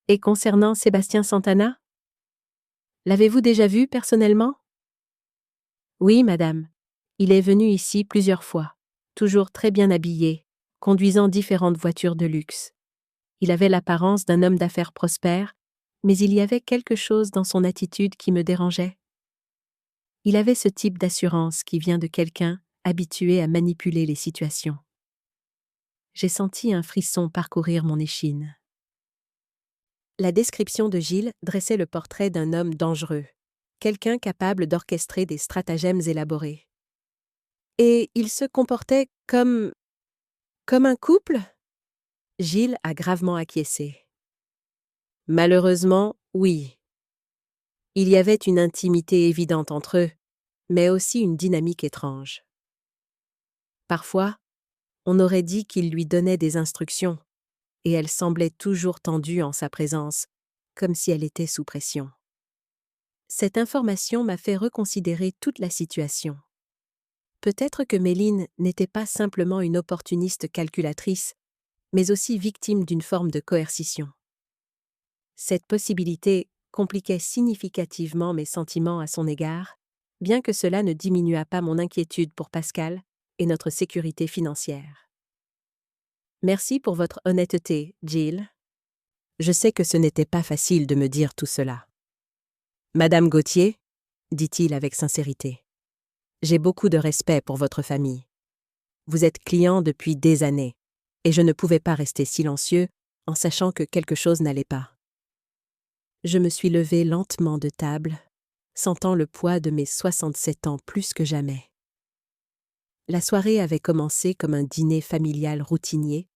Et concernant Sébastien Santana ? L'avez-vous déjà vu personnellement ? Oui, madame. Il est venu ici plusieurs fois, toujours très bien habillé, conduisant différentes voitures de luxe. Il avait l'apparence d'un homme d'affaires prospère, mais il y avait quelque chose dans son attitude qui me dérangeait. Il avait ce type d'assurance qui vient de quelqu'un habitué à manipuler les situations. J'ai senti un frisson parcourir mon échine. La description de Gilles dressait le portrait d'un homme dangereux, quelqu'un capable d'orchestrer des stratagèmes élaborés. Et il se comportait comme un couple ? Gilles a gravement acquiescé. Malheureusement, oui. Il y avait une intimité évidente entre eux, mais aussi une dynamique étrange. Parfois, on aurait dit qu'il lui donnait des instructions, et elle semblait toujours tendue en sa présence, comme si elle était sous pression. Cette information m'a fait reconsidérer toute la situation. Peut-être que Méline n'était pas simplement une opportuniste calculatrice, mais aussi victime d'une forme de coercition. Cette possibilité compliquait significativement mes sentiments à son égard, bien que cela ne diminuât pas mon inquiétude pour Pascal et notre sécurité financière. Merci pour votre honnêteté, Gilles. Je sais que ce n'était pas facile de me dire tout cela. Madame Gauthier, dit-il avec sincérité, j'ai beaucoup de respect pour votre famille. Vous êtes client depuis des années, et je ne pouvais pas rester silencieux en sachant que quelque chose n'allait pas. Je me suis levée lentement de table, sentant le poids de mes 67 ans plus que jamais. La soirée avait commencé comme un dîner familial routinier,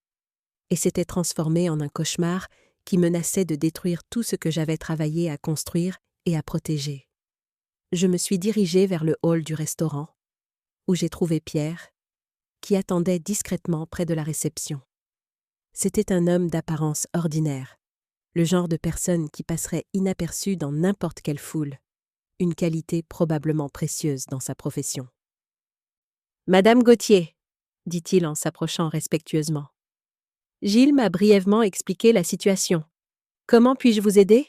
et s'était transformé en un cauchemar qui menaçait de détruire tout ce que j'avais travaillé à construire et à protéger. Je me suis dirigée vers le hall du restaurant, où j'ai trouvé Pierre, qui attendait discrètement près de la réception. C'était un homme d'apparence ordinaire, le genre de personne qui passerait inaperçu dans n'importe quelle foule, une qualité probablement précieuse dans sa profession. « Madame Gauthier », dit-il en s'approchant respectueusement. « Gilles m'a brièvement expliqué la situation. Comment puis-je vous aider ?»«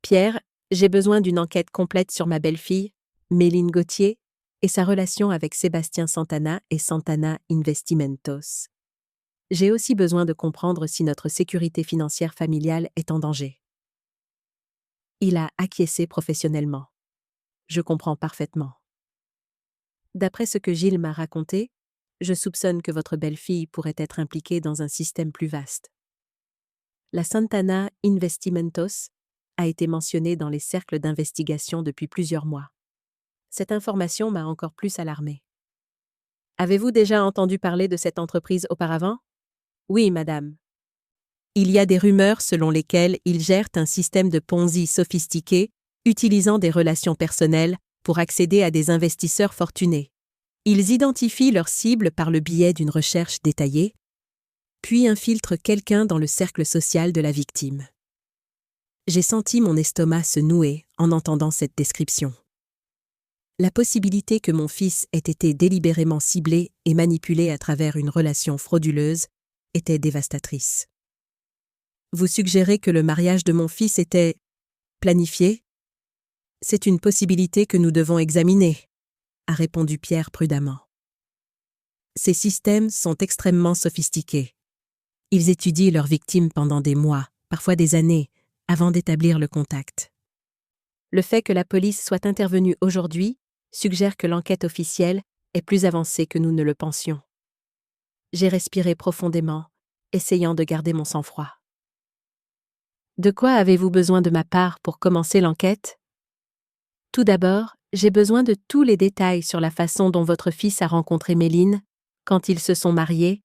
Pierre, j'ai besoin d'une enquête complète sur ma belle-fille, Méline Gauthier, et sa relation avec Sébastien Santana et Santana Investimentos. J'ai aussi besoin de comprendre si notre sécurité financière familiale est en danger. » Il a acquiescé professionnellement. Je comprends parfaitement. D'après ce que Gilles m'a raconté, je soupçonne que votre belle-fille pourrait être impliquée dans un système plus vaste. La Santana Investimentos a été mentionnée dans les cercles d'investigation depuis plusieurs mois. Cette information m'a encore plus alarmée. Avez-vous déjà entendu parler de cette entreprise auparavant? Oui, madame. Il y a des rumeurs selon lesquelles ils gèrent un système de Ponzi sophistiqué, utilisant des relations personnelles pour accéder à des investisseurs fortunés. Ils identifient leurs cibles par le biais d'une recherche détaillée, puis infiltrent quelqu'un dans le cercle social de la victime. J'ai senti mon estomac se nouer en entendant cette description. La possibilité que mon fils ait été délibérément ciblé et manipulé à travers une relation frauduleuse était dévastatrice. Vous suggérez que le mariage de mon fils était planifié? C'est une possibilité que nous devons examiner, a répondu Pierre prudemment. Ces systèmes sont extrêmement sophistiqués. Ils étudient leurs victimes pendant des mois, parfois des années, avant d'établir le contact. Le fait que la police soit intervenue aujourd'hui suggère que l'enquête officielle est plus avancée que nous ne le pensions. J'ai respiré profondément, essayant de garder mon sang-froid. De quoi avez-vous besoin de ma part pour commencer l'enquête? Tout d'abord, j'ai besoin de tous les détails sur la façon dont votre fils a rencontré Méline, quand ils se sont mariés,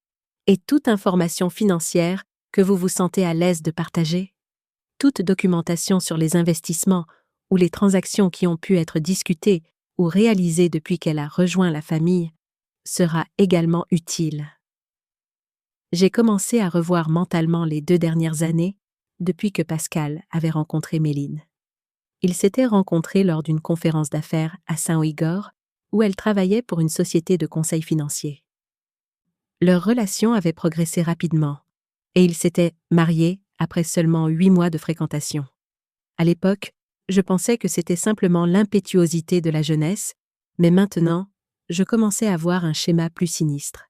et toute information financière que vous vous sentez à l'aise de partager. Toute documentation sur les investissements ou les transactions qui ont pu être discutées ou réalisées depuis qu'elle a rejoint la famille sera également utile. J'ai commencé à revoir mentalement les 2 dernières années depuis que Pascal avait rencontré Méline. Ils s'étaient rencontrés lors d'une conférence d'affaires à Saint-Oygor, où elle travaillait pour une société de conseil financier. Leur relation avait progressé rapidement, et ils s'étaient mariés après seulement 8 mois de fréquentation. À l'époque, je pensais que c'était simplement l'impétuosité de la jeunesse, mais maintenant, je commençais à voir un schéma plus sinistre.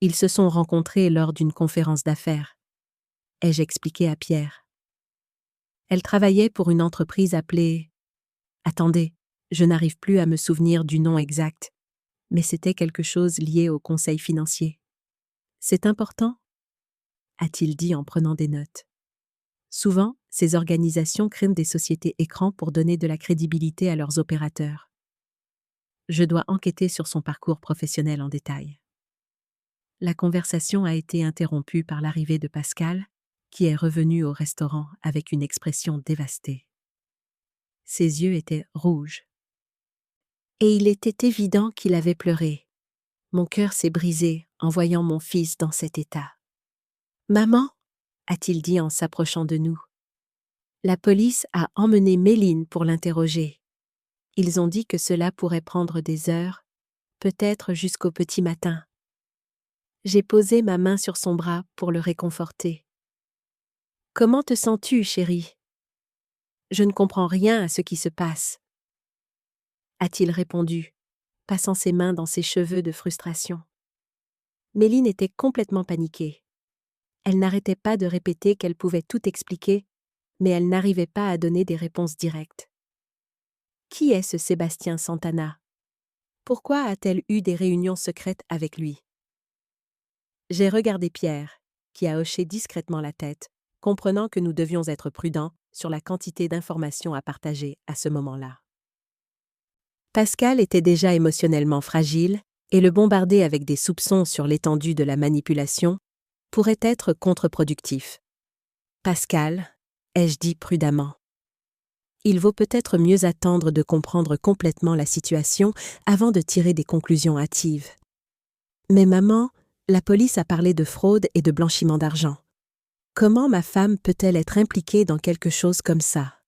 Ils se sont rencontrés lors d'une conférence d'affaires, ai-je expliqué à Pierre. Elle travaillait pour une entreprise appelée... Attendez, je n'arrive plus à me souvenir du nom exact, mais c'était quelque chose lié au conseil financier. C'est important? A-t-il dit en prenant des notes. Souvent, ces organisations créent des sociétés écrans pour donner de la crédibilité à leurs opérateurs. Je dois enquêter sur son parcours professionnel en détail. La conversation a été interrompue par l'arrivée de Pascal, qui est revenu au restaurant avec une expression dévastée. Ses yeux étaient rouges. Et il était évident qu'il avait pleuré. Mon cœur s'est brisé en voyant mon fils dans cet état. « Maman » a-t-il dit en s'approchant de nous. La police a emmené Méline pour l'interroger. Ils ont dit que cela pourrait prendre des heures, peut-être jusqu'au petit matin. J'ai posé ma main sur son bras pour le réconforter. « Comment te sens-tu, chérie ? » « Je ne comprends rien à ce qui se passe. » a-t-il répondu, passant ses mains dans ses cheveux de frustration. Méline était complètement paniquée. Elle n'arrêtait pas de répéter qu'elle pouvait tout expliquer, mais elle n'arrivait pas à donner des réponses directes. Qui est ce Sébastien Santana? Pourquoi a-t-elle eu des réunions secrètes avec lui? J'ai regardé Pierre, qui a hoché discrètement la tête, comprenant que nous devions être prudents sur la quantité d'informations à partager à ce moment-là. Pascal était déjà émotionnellement fragile, et le bombarder avec des soupçons sur l'étendue de la manipulation pourrait être contre-productif. Pascal, ai-je dit prudemment. Il vaut peut-être mieux attendre de comprendre complètement la situation avant de tirer des conclusions hâtives. Mais maman, la police a parlé de fraude et de blanchiment d'argent. Comment ma femme peut-elle être impliquée dans quelque chose comme ça?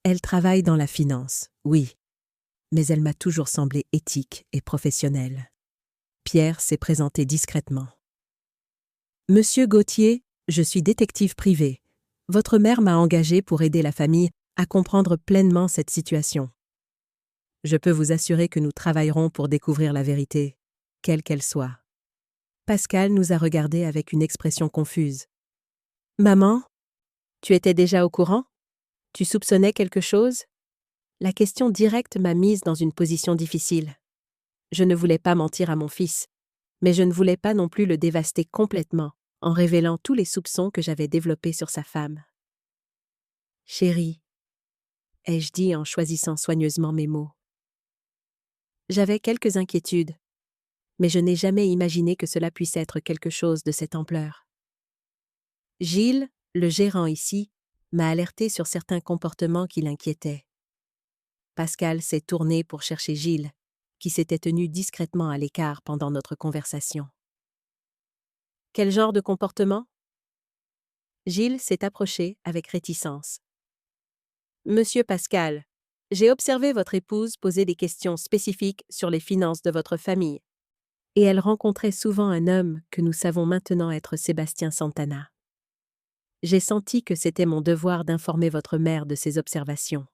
Elle travaille dans la finance, oui, mais elle m'a toujours semblé éthique et professionnelle. Pierre s'est présenté discrètement. Monsieur Gauthier, je suis détective privé. Votre mère m'a engagé pour aider la famille à comprendre pleinement cette situation. Je peux vous assurer que nous travaillerons pour découvrir la vérité, quelle qu'elle soit. Pascal nous a regardés avec une expression confuse. Maman, tu étais déjà au courant? Tu soupçonnais quelque chose? La question directe m'a mise dans une position difficile. Je ne voulais pas mentir à mon fils, mais je ne voulais pas non plus le dévaster complètement en révélant tous les soupçons que j'avais développés sur sa femme. Chérie, ai-je dit en choisissant soigneusement mes mots. J'avais quelques inquiétudes, mais je n'ai jamais imaginé que cela puisse être quelque chose de cette ampleur. Gilles, le gérant ici, m'a alerté sur certains comportements qui l'inquiétaient. Pascal s'est tourné pour chercher Gilles, qui s'était tenu discrètement à l'écart pendant notre conversation. Quel genre de comportement? Gilles s'est approché avec réticence. Monsieur Pascal, j'ai observé votre épouse poser des questions spécifiques sur les finances de votre famille, et elle rencontrait souvent un homme que nous savons maintenant être Sébastien Santana. J'ai senti que c'était mon devoir d'informer votre mère de ces observations.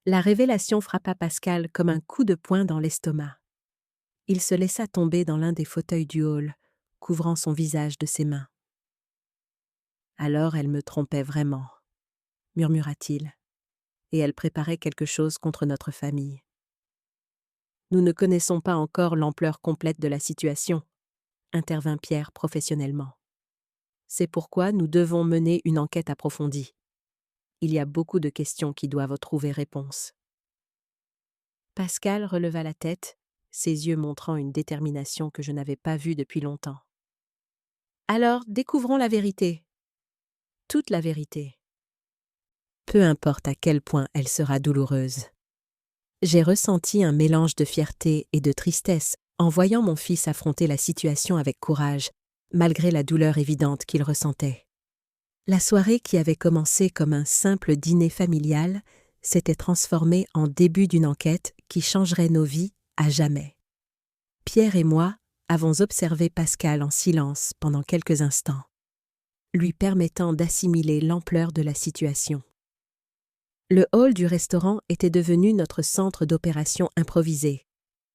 La révélation frappa Pascal comme un coup de poing dans l'estomac. Il se laissa tomber dans l'un des fauteuils du hall, couvrant son visage de ses mains. Alors elle me trompait vraiment, murmura-t-il, et elle préparait quelque chose contre notre famille. Nous ne connaissons pas encore l'ampleur complète de la situation, intervint Pierre professionnellement. C'est pourquoi nous devons mener une enquête approfondie. Il y a beaucoup de questions qui doivent trouver réponse. Pascal releva la tête, ses yeux montrant une détermination que je n'avais pas vue depuis longtemps. Alors, découvrons la vérité. Toute la vérité. Peu importe à quel point elle sera douloureuse. J'ai ressenti un mélange de fierté et de tristesse en voyant mon fils affronter la situation avec courage, malgré la douleur évidente qu'il ressentait. La soirée qui avait commencé comme un simple dîner familial s'était transformée en début d'une enquête qui changerait nos vies à jamais. Pierre et moi avons observé Pascal en silence pendant quelques instants, lui permettant d'assimiler l'ampleur de la situation. Le hall du restaurant était devenu notre centre d'opération improvisé,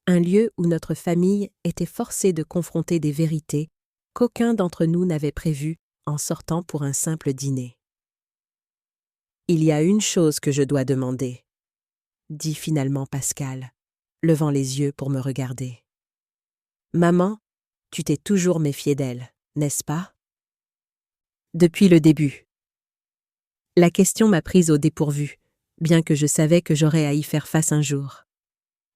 un lieu où notre famille était forcée de confronter des vérités qu'aucun d'entre nous n'avait prévues en sortant pour un simple dîner. « Il y a une chose que je dois demander, » dit finalement Pascal, levant les yeux pour me regarder. « Maman, tu t'es toujours méfiée d'elle, n'est-ce pas? » Depuis le début. La question m'a prise au dépourvu, bien que je savais que j'aurais à y faire face un jour.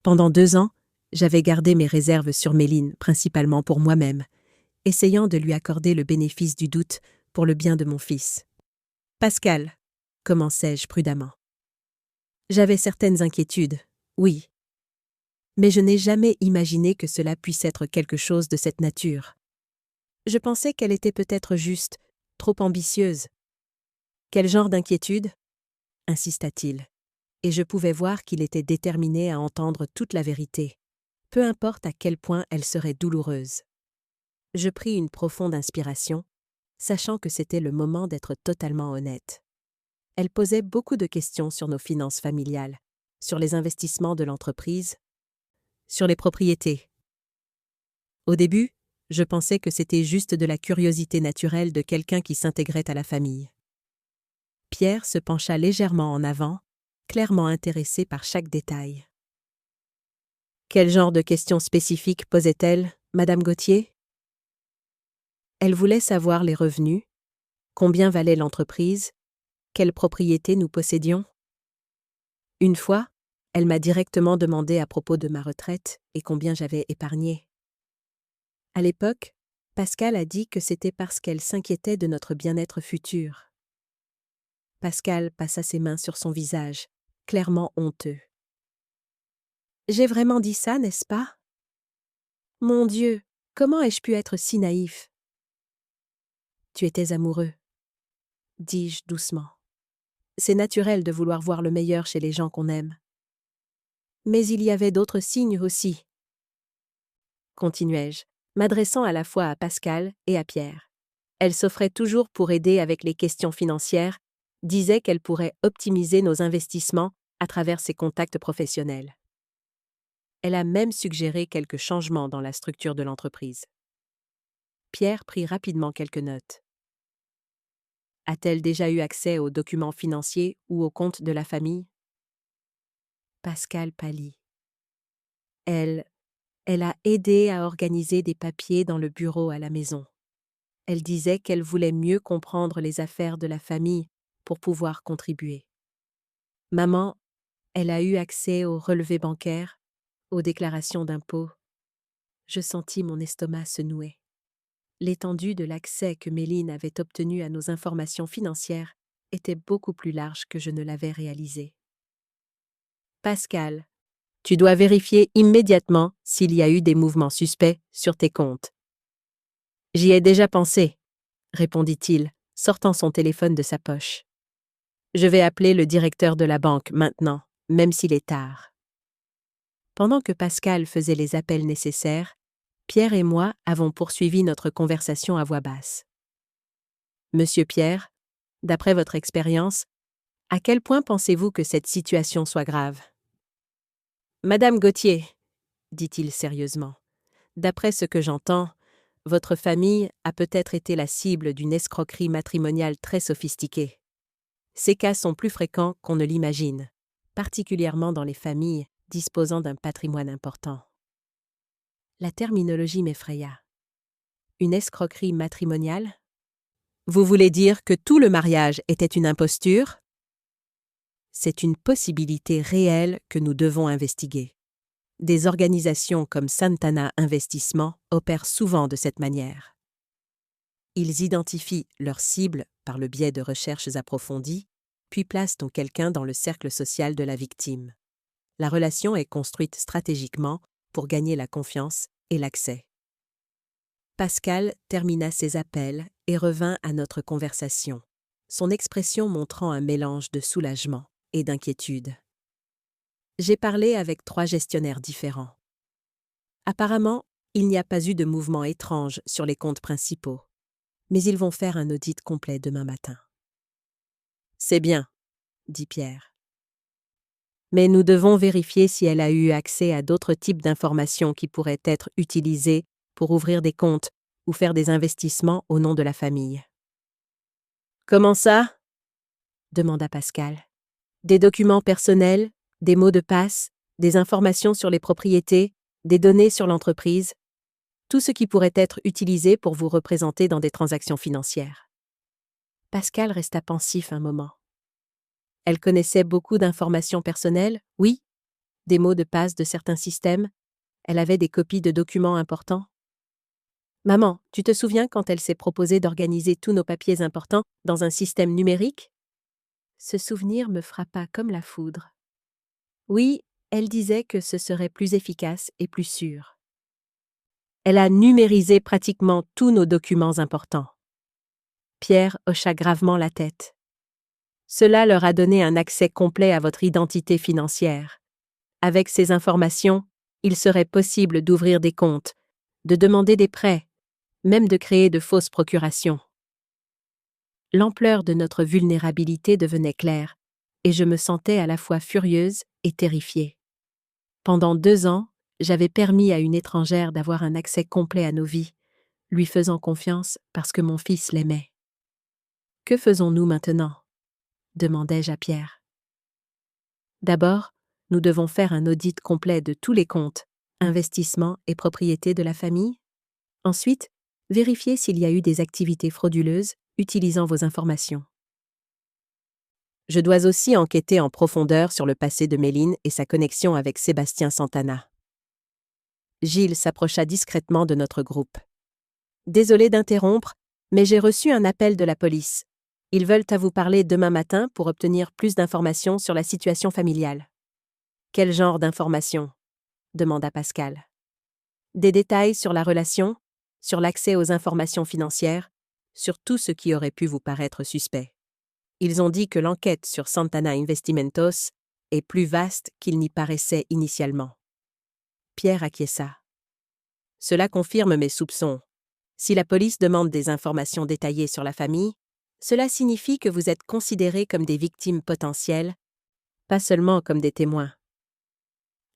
Pendant 2 ans, j'avais gardé mes réserves sur Méline, principalement pour moi-même, essayant de lui accorder le bénéfice du doute pour le bien de mon fils. « Pascal, » commençai-je prudemment. J'avais certaines inquiétudes, oui, mais je n'ai jamais imaginé que cela puisse être quelque chose de cette nature. Je pensais qu'elle était peut-être juste, trop ambitieuse. « Quel genre d'inquiétude ?» insista-t-il, et je pouvais voir qu'il était déterminé à entendre toute la vérité, peu importe à quel point elle serait douloureuse. Je pris une profonde inspiration, sachant que c'était le moment d'être totalement honnête. Elle posait beaucoup de questions sur nos finances familiales, sur les investissements de l'entreprise, sur les propriétés. Au début, je pensais que c'était juste de la curiosité naturelle de quelqu'un qui s'intégrait à la famille. Pierre se pencha légèrement en avant, clairement intéressé par chaque détail. Quel genre de questions spécifiques posait-elle, Madame Gauthier? Elle voulait savoir les revenus, combien valait l'entreprise, quelles propriétés nous possédions. Une fois, elle m'a directement demandé à propos de ma retraite et combien j'avais épargné. À l'époque, Pascal a dit que c'était parce qu'elle s'inquiétait de notre bien-être futur. Pascal passa ses mains sur son visage, clairement honteux. J'ai vraiment dit ça, n'est-ce pas? Mon Dieu, comment ai-je pu être si naïf? Tu étais amoureux, dis-je doucement. C'est naturel de vouloir voir le meilleur chez les gens qu'on aime. Mais il y avait d'autres signes aussi, continuai-je, m'adressant à la fois à Pascal et à Pierre. Elle s'offrait toujours pour aider avec les questions financières, disait qu'elle pourrait optimiser nos investissements à travers ses contacts professionnels. Elle a même suggéré quelques changements dans la structure de l'entreprise. Pierre prit rapidement quelques notes. A-t-elle déjà eu accès aux documents financiers ou aux comptes de la famille? Pascal pâlit. Elle a aidé à organiser des papiers dans le bureau à la maison. Elle disait qu'elle voulait mieux comprendre les affaires de la famille pour pouvoir contribuer. Maman, elle a eu accès aux relevés bancaires, aux déclarations d'impôts. Je sentis mon estomac se nouer. L'étendue de l'accès que Méline avait obtenu à nos informations financières était beaucoup plus large que je ne l'avais réalisé. Pascal, tu dois vérifier immédiatement s'il y a eu des mouvements suspects sur tes comptes. J'y ai déjà pensé, répondit-il, sortant son téléphone de sa poche. Je vais appeler le directeur de la banque maintenant, même s'il est tard. Pendant que Pascal faisait les appels nécessaires, Pierre et moi avons poursuivi notre conversation à voix basse. Monsieur Pierre, d'après votre expérience, à quel point pensez-vous que cette situation soit grave? Madame Gauthier, dit-il sérieusement, d'après ce que j'entends, votre famille a peut-être été la cible d'une escroquerie matrimoniale très sophistiquée. Ces cas sont plus fréquents qu'on ne l'imagine, particulièrement dans les familles disposant d'un patrimoine important. La terminologie m'effraya. Une escroquerie matrimoniale? Vous voulez dire que tout le mariage était une imposture? C'est une possibilité réelle que nous devons investiguer. Des organisations comme Santana Investissement opèrent souvent de cette manière. Ils identifient leurs cibles par le biais de recherches approfondies, puis placent donc quelqu'un dans le cercle social de la victime. La relation est construite stratégiquement pour gagner la confiance et l'accès. Pascal termina ses appels et revint à notre conversation, son expression montrant un mélange de soulagement et d'inquiétude. J'ai parlé avec 3 gestionnaires différents. Apparemment, il n'y a pas eu de mouvement étrange sur les comptes principaux, mais ils vont faire un audit complet demain matin. C'est bien, dit Pierre. Mais nous devons vérifier si elle a eu accès à d'autres types d'informations qui pourraient être utilisées pour ouvrir des comptes ou faire des investissements au nom de la famille. Comment ça? Demanda Pascal. Des documents personnels, des mots de passe, des informations sur les propriétés, des données sur l'entreprise, tout ce qui pourrait être utilisé pour vous représenter dans des transactions financières. Pascal resta pensif un moment. Elle connaissait beaucoup d'informations personnelles, oui, des mots de passe de certains systèmes, elle avait des copies de documents importants. Maman, tu te souviens quand elle s'est proposée d'organiser tous nos papiers importants dans un système numérique? Ce souvenir me frappa comme la foudre. Oui, elle disait que ce serait plus efficace et plus sûr. Elle a numérisé pratiquement tous nos documents importants. Pierre hocha gravement la tête. Cela leur a donné un accès complet à votre identité financière. Avec ces informations, il serait possible d'ouvrir des comptes, de demander des prêts, même de créer de fausses procurations. L'ampleur de notre vulnérabilité devenait claire, et je me sentais à la fois furieuse et terrifiée. Pendant 2 ans, j'avais permis à une étrangère d'avoir un accès complet à nos vies, lui faisant confiance parce que mon fils l'aimait. Que faisons-nous maintenant? Demandai-je à Pierre. D'abord, nous devons faire un audit complet de tous les comptes, investissements et propriétés de la famille. Ensuite, vérifier s'il y a eu des activités frauduleuses utilisant vos informations. Je dois aussi enquêter en profondeur sur le passé de Méline et sa connexion avec Sébastien Santana. Gilles s'approcha discrètement de notre groupe. Désolé d'interrompre, mais j'ai reçu un appel de la police. Ils veulent à vous parler demain matin pour obtenir plus d'informations sur la situation familiale. Quel genre d'informations ? Demanda Pascal. Des détails sur la relation, sur l'accès aux informations financières, sur tout ce qui aurait pu vous paraître suspect. Ils ont dit que l'enquête sur Santana Investimentos est plus vaste qu'il n'y paraissait initialement. Pierre acquiesça. Cela confirme mes soupçons. Si la police demande des informations détaillées sur la famille, cela signifie que vous êtes considérés comme des victimes potentielles, pas seulement comme des témoins.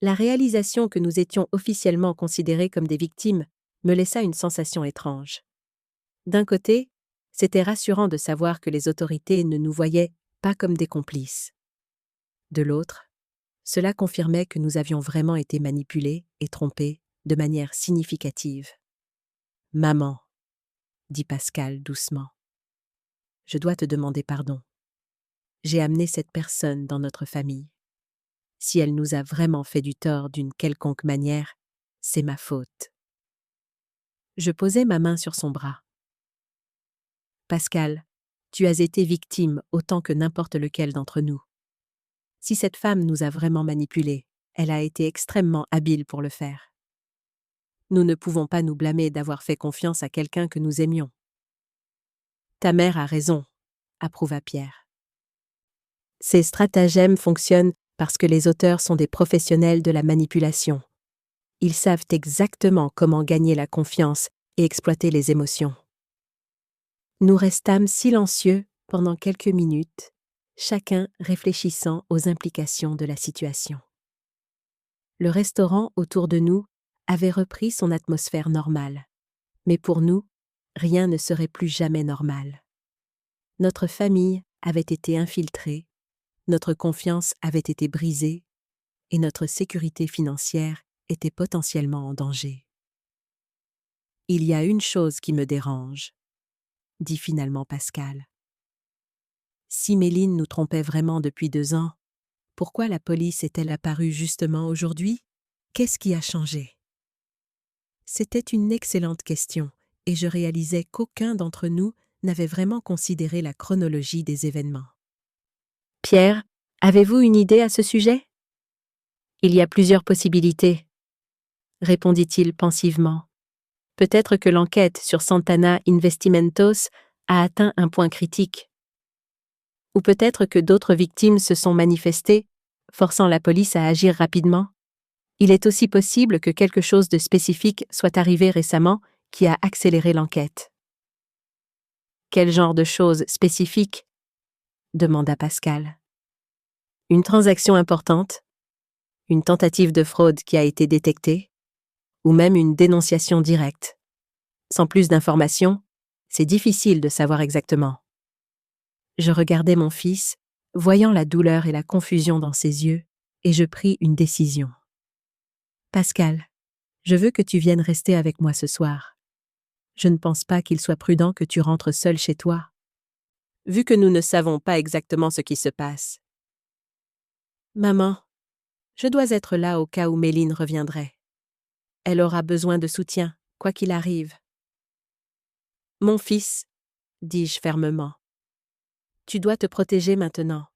La réalisation que nous étions officiellement considérés comme des victimes me laissa une sensation étrange. D'un côté, c'était rassurant de savoir que les autorités ne nous voyaient pas comme des complices. De l'autre, cela confirmait que nous avions vraiment été manipulés et trompés de manière significative. « Maman », dit Pascal doucement, « je dois te demander pardon. J'ai amené cette personne dans notre famille. Si elle nous a vraiment fait du tort d'une quelconque manière, c'est ma faute. » Je posai ma main sur son bras. « Pascal, tu as été victime autant que n'importe lequel d'entre nous. Si cette femme nous a vraiment manipulés, elle a été extrêmement habile pour le faire. Nous ne pouvons pas nous blâmer d'avoir fait confiance à quelqu'un que nous aimions. » « Ta mère a raison, » approuva Pierre. « Ces stratagèmes fonctionnent parce que les auteurs sont des professionnels de la manipulation. Ils savent exactement comment gagner la confiance et exploiter les émotions. » Nous restâmes silencieux pendant quelques minutes, chacun réfléchissant aux implications de la situation. Le restaurant autour de nous avait repris son atmosphère normale, mais pour nous, rien ne serait plus jamais normal. Notre famille avait été infiltrée, notre confiance avait été brisée et notre sécurité financière était potentiellement en danger. « Il y a une chose qui me dérange, » dit finalement Pascal. « Si Méline nous trompait vraiment depuis 2 ans, pourquoi la police est-elle apparue justement aujourd'hui ? Qu'est-ce qui a changé ? » C'était une excellente question, et je réalisais qu'aucun d'entre nous n'avait vraiment considéré la chronologie des événements. « Pierre, avez-vous une idée à ce sujet ? » « Il y a plusieurs possibilités, » répondit-il pensivement. « Peut-être que l'enquête sur Santana Investimentos a atteint un point critique. Ou peut-être que d'autres victimes se sont manifestées, forçant la police à agir rapidement. Il est aussi possible que quelque chose de spécifique soit arrivé récemment qui a accéléré l'enquête. » « Quel genre de choses spécifiques ? » demanda Pascal. « Une transaction importante ? Une tentative de fraude qui a été détectée ? Ou même une dénonciation directe ? Sans plus d'informations, c'est difficile de savoir exactement. » Je regardais mon fils, voyant la douleur et la confusion dans ses yeux, et je pris une décision. « Pascal, je veux que tu viennes rester avec moi ce soir. Je ne pense pas qu'il soit prudent que tu rentres seul chez toi, vu que nous ne savons pas exactement ce qui se passe. »« Maman, je dois être là au cas où Méline reviendrait. Elle aura besoin de soutien, quoi qu'il arrive. »« Mon fils, » dis-je fermement, « tu dois te protéger maintenant.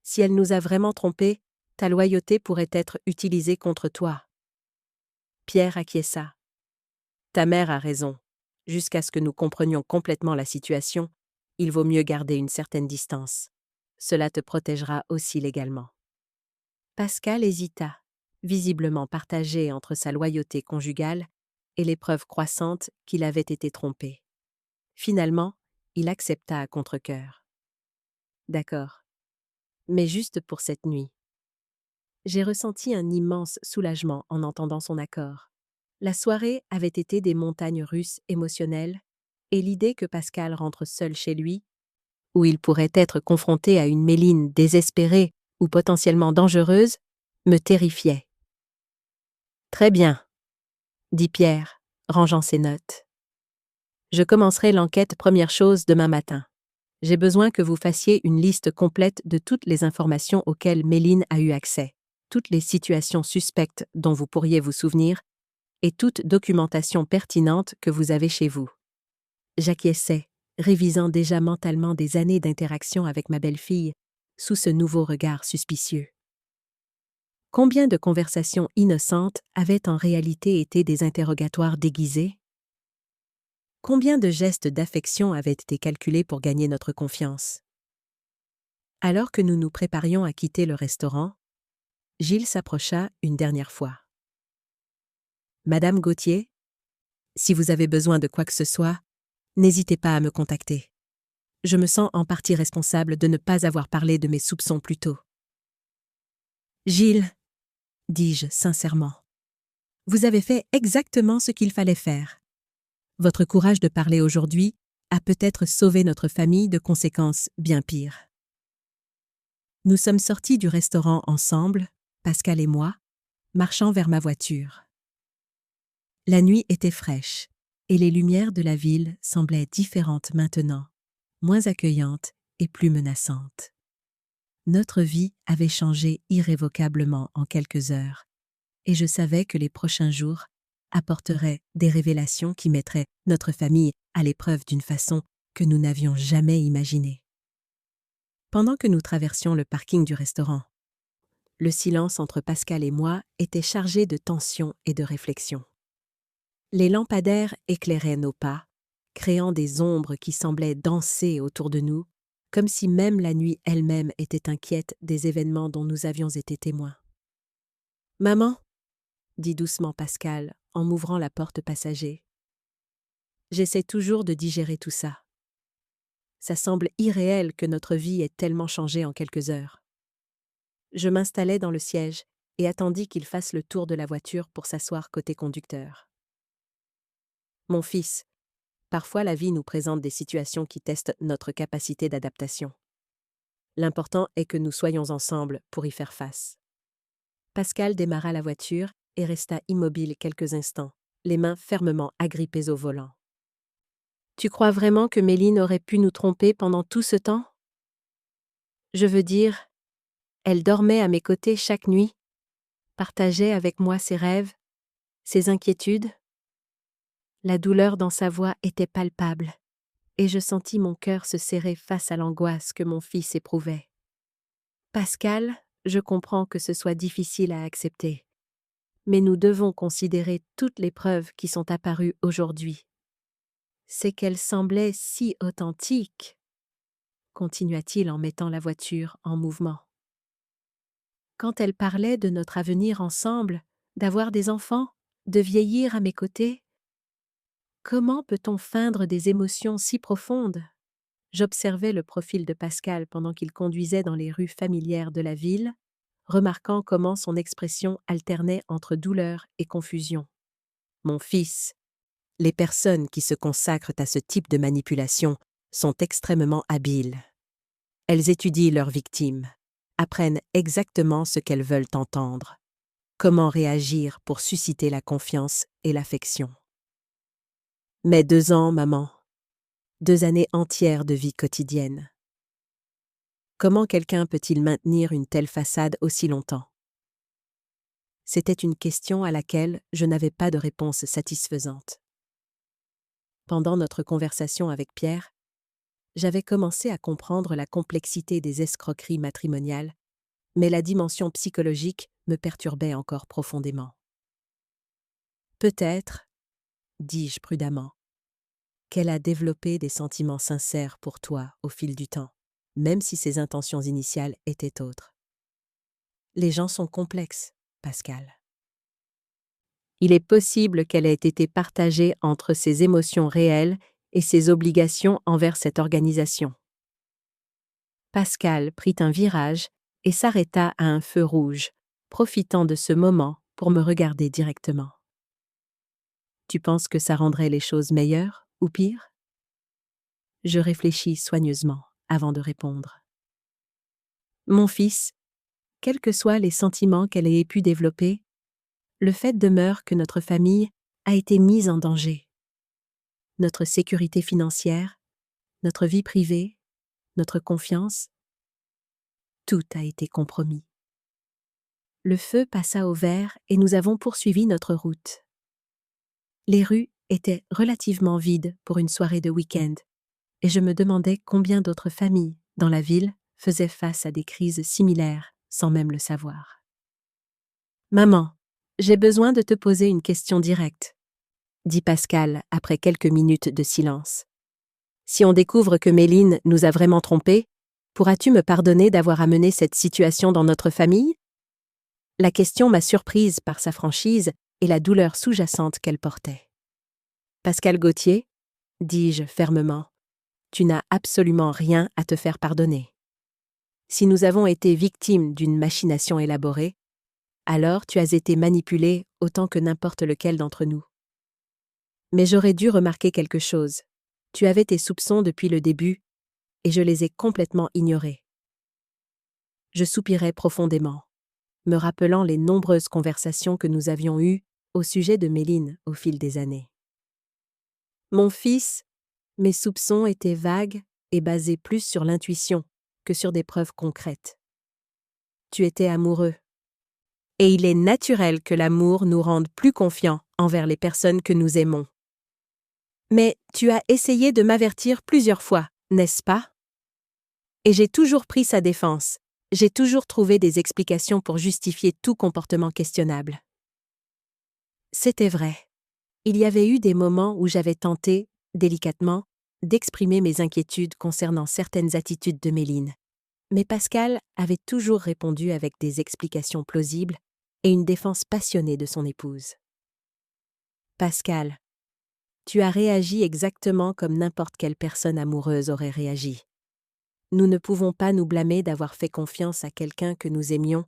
Si elle nous a vraiment trompés, ta loyauté pourrait être utilisée contre toi. » Pierre acquiesça. « Ta mère a raison. Jusqu'à ce que nous comprenions complètement la situation, il vaut mieux garder une certaine distance. Cela te protégera aussi légalement. » Pascal hésita, visiblement partagé entre sa loyauté conjugale et les preuves croissantes qu'il avait été trompé. Finalement, il accepta à contre-cœur. « D'accord. Mais juste pour cette nuit. » J'ai ressenti un immense soulagement en entendant son accord. La soirée avait été des montagnes russes émotionnelles, et l'idée que Pascal rentre seul chez lui, où il pourrait être confronté à une Méline désespérée ou potentiellement dangereuse, me terrifiait. « Très bien, » dit Pierre, rangeant ses notes. « Je commencerai l'enquête première chose demain matin. J'ai besoin que vous fassiez une liste complète de toutes les informations auxquelles Méline a eu accès, toutes les situations suspectes dont vous pourriez vous souvenir, et toute documentation pertinente que vous avez chez vous. J'acquiesçais, révisant déjà mentalement des années d'interaction avec ma belle-fille, sous ce nouveau regard suspicieux. Combien de conversations innocentes avaient en réalité été des interrogatoires déguisés? Combien de gestes d'affection avaient été calculés pour gagner notre confiance? Alors que nous nous préparions à quitter le restaurant, Gilles s'approcha une dernière fois. « Madame Gauthier, si vous avez besoin de quoi que ce soit, n'hésitez pas à me contacter. Je me sens en partie responsable de ne pas avoir parlé de mes soupçons plus tôt. »« Gilles, dis-je sincèrement, vous avez fait exactement ce qu'il fallait faire. Votre courage de parler aujourd'hui a peut-être sauvé notre famille de conséquences bien pires. » Nous sommes sortis du restaurant ensemble, Pascal et moi, marchant vers ma voiture. La nuit était fraîche, et les lumières de la ville semblaient différentes maintenant, moins accueillantes et plus menaçantes. Notre vie avait changé irrévocablement en quelques heures, et je savais que les prochains jours apporteraient des révélations qui mettraient notre famille à l'épreuve d'une façon que nous n'avions jamais imaginée. Pendant que nous traversions le parking du restaurant, le silence entre Pascal et moi était chargé de tension et de réflexion. Les lampadaires éclairaient nos pas, créant des ombres qui semblaient danser autour de nous, comme si même la nuit elle-même était inquiète des événements dont nous avions été témoins. « Maman » dit doucement Pascal en m'ouvrant la porte passager. « J'essaie toujours de digérer tout ça. Ça semble irréel que notre vie ait tellement changé en quelques heures. » Je m'installai dans le siège et attendis qu'il fasse le tour de la voiture pour s'asseoir côté conducteur. « Mon fils, parfois la vie nous présente des situations qui testent notre capacité d'adaptation. L'important est que nous soyons ensemble pour y faire face. » Pascal démarra la voiture et resta immobile quelques instants, les mains fermement agrippées au volant. « Tu crois vraiment que Méline aurait pu nous tromper pendant tout ce temps? Je veux dire, elle dormait à mes côtés chaque nuit, partageait avec moi ses rêves, ses inquiétudes. La douleur dans sa voix était palpable, et je sentis mon cœur se serrer face à l'angoisse que mon fils éprouvait. Pascal, je comprends que ce soit difficile à accepter, mais nous devons considérer toutes les preuves qui sont apparues aujourd'hui. C'est qu'elle semblait si authentique, continua-t-il en mettant la voiture en mouvement. Quand elle parlait de notre avenir ensemble, d'avoir des enfants, de vieillir à mes côtés, comment peut-on feindre des émotions si profondes? J'observais le profil de Pascal pendant qu'il conduisait dans les rues familières de la ville, remarquant comment son expression alternait entre douleur et confusion. « Mon fils, les personnes qui se consacrent à ce type de manipulation sont extrêmement habiles. Elles étudient leurs victimes, apprennent exactement ce qu'elles veulent entendre, comment réagir pour susciter la confiance et l'affection. Mais 2 ans, maman, 2 années entières de vie quotidienne. Comment quelqu'un peut-il maintenir une telle façade aussi longtemps? » C'était une question à laquelle je n'avais pas de réponse satisfaisante. Pendant notre conversation avec Pierre, j'avais commencé à comprendre la complexité des escroqueries matrimoniales, mais la dimension psychologique me perturbait encore profondément. « Peut-être, dis-je prudemment, qu'elle a développé des sentiments sincères pour toi au fil du temps, même si ses intentions initiales étaient autres. Les gens sont complexes, Pascal. Il est possible qu'elle ait été partagée entre ses émotions réelles et ses obligations envers cette organisation. » Pascal prit un virage et s'arrêta à un feu rouge, profitant de ce moment pour me regarder directement. « Tu penses que ça rendrait les choses meilleures ou pires? » Je réfléchis soigneusement avant de répondre. « Mon fils, quels que soient les sentiments qu'elle ait pu développer, le fait demeure que notre famille a été mise en danger. Notre sécurité financière, notre vie privée, notre confiance, tout a été compromis. Le feu passa au vert et nous avons poursuivi notre route. Les rues était relativement vide pour une soirée de week-end, et je me demandais combien d'autres familles, dans la ville, faisaient face à des crises similaires, sans même le savoir. Maman, j'ai besoin de te poser une question directe, dit Pascal après quelques minutes de silence. Si on découvre que Méline nous a vraiment trompés, pourras-tu me pardonner d'avoir amené cette situation dans notre famille? La question m'a surprise par sa franchise et la douleur sous-jacente qu'elle portait. Pascal Gauthier, dis-je fermement, tu n'as absolument rien à te faire pardonner. Si nous avons été victimes d'une machination élaborée, alors tu as été manipulé autant que n'importe lequel d'entre nous. Mais j'aurais dû remarquer quelque chose. Tu avais tes soupçons depuis le début, et je les ai complètement ignorés. Je soupirais profondément, me rappelant les nombreuses conversations que nous avions eues au sujet de Méline au fil des années. Mon fils, mes soupçons étaient vagues et basés plus sur l'intuition que sur des preuves concrètes. Tu étais amoureux. Et il est naturel que l'amour nous rende plus confiants envers les personnes que nous aimons. Mais tu as essayé de m'avertir plusieurs fois, n'est-ce pas? Et j'ai toujours pris sa défense. J'ai toujours trouvé des explications pour justifier tout comportement questionnable. C'était vrai. Il y avait eu des moments où j'avais tenté, délicatement, d'exprimer mes inquiétudes concernant certaines attitudes de Méline. Mais Pascal avait toujours répondu avec des explications plausibles et une défense passionnée de son épouse. Pascal, tu as réagi exactement comme n'importe quelle personne amoureuse aurait réagi. Nous ne pouvons pas nous blâmer d'avoir fait confiance à quelqu'un que nous aimions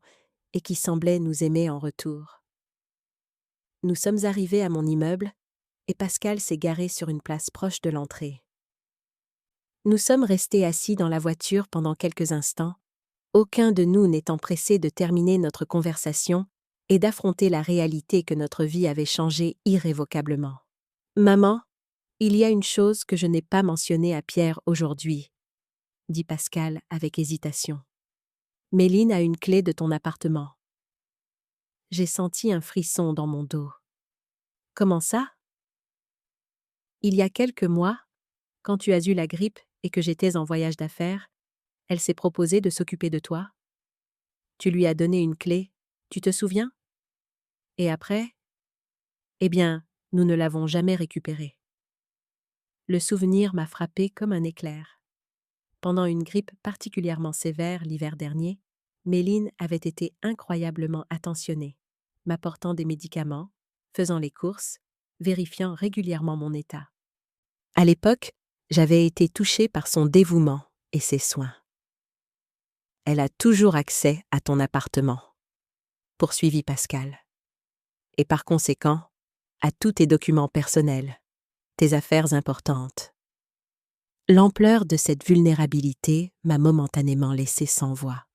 et qui semblait nous aimer en retour. Nous sommes arrivés à mon immeuble et Pascal s'est garé sur une place proche de l'entrée. Nous sommes restés assis dans la voiture pendant quelques instants, aucun de nous n'étant pressé de terminer notre conversation et d'affronter la réalité que notre vie avait changé irrévocablement. « Maman, il y a une chose que je n'ai pas mentionnée à Pierre aujourd'hui, » dit Pascal avec hésitation. « Méline a une clé de ton appartement. » J'ai senti un frisson dans mon dos. « Comment ça? » Il y a quelques mois, quand tu as eu la grippe et que j'étais en voyage d'affaires, elle s'est proposée de s'occuper de toi. Tu lui as donné une clé, tu te souviens? Et après? Eh bien, nous ne l'avons jamais récupérée. Le souvenir m'a frappé comme un éclair. Pendant une grippe particulièrement sévère l'hiver dernier, Méline avait été incroyablement attentionnée, m'apportant des médicaments, faisant les courses, vérifiant régulièrement mon état. À l'époque, j'avais été touchée par son dévouement et ses soins. Elle a toujours accès à ton appartement, poursuivit Pascal. Et par conséquent, à tous tes documents personnels, tes affaires importantes. L'ampleur de cette vulnérabilité m'a momentanément laissé sans voix.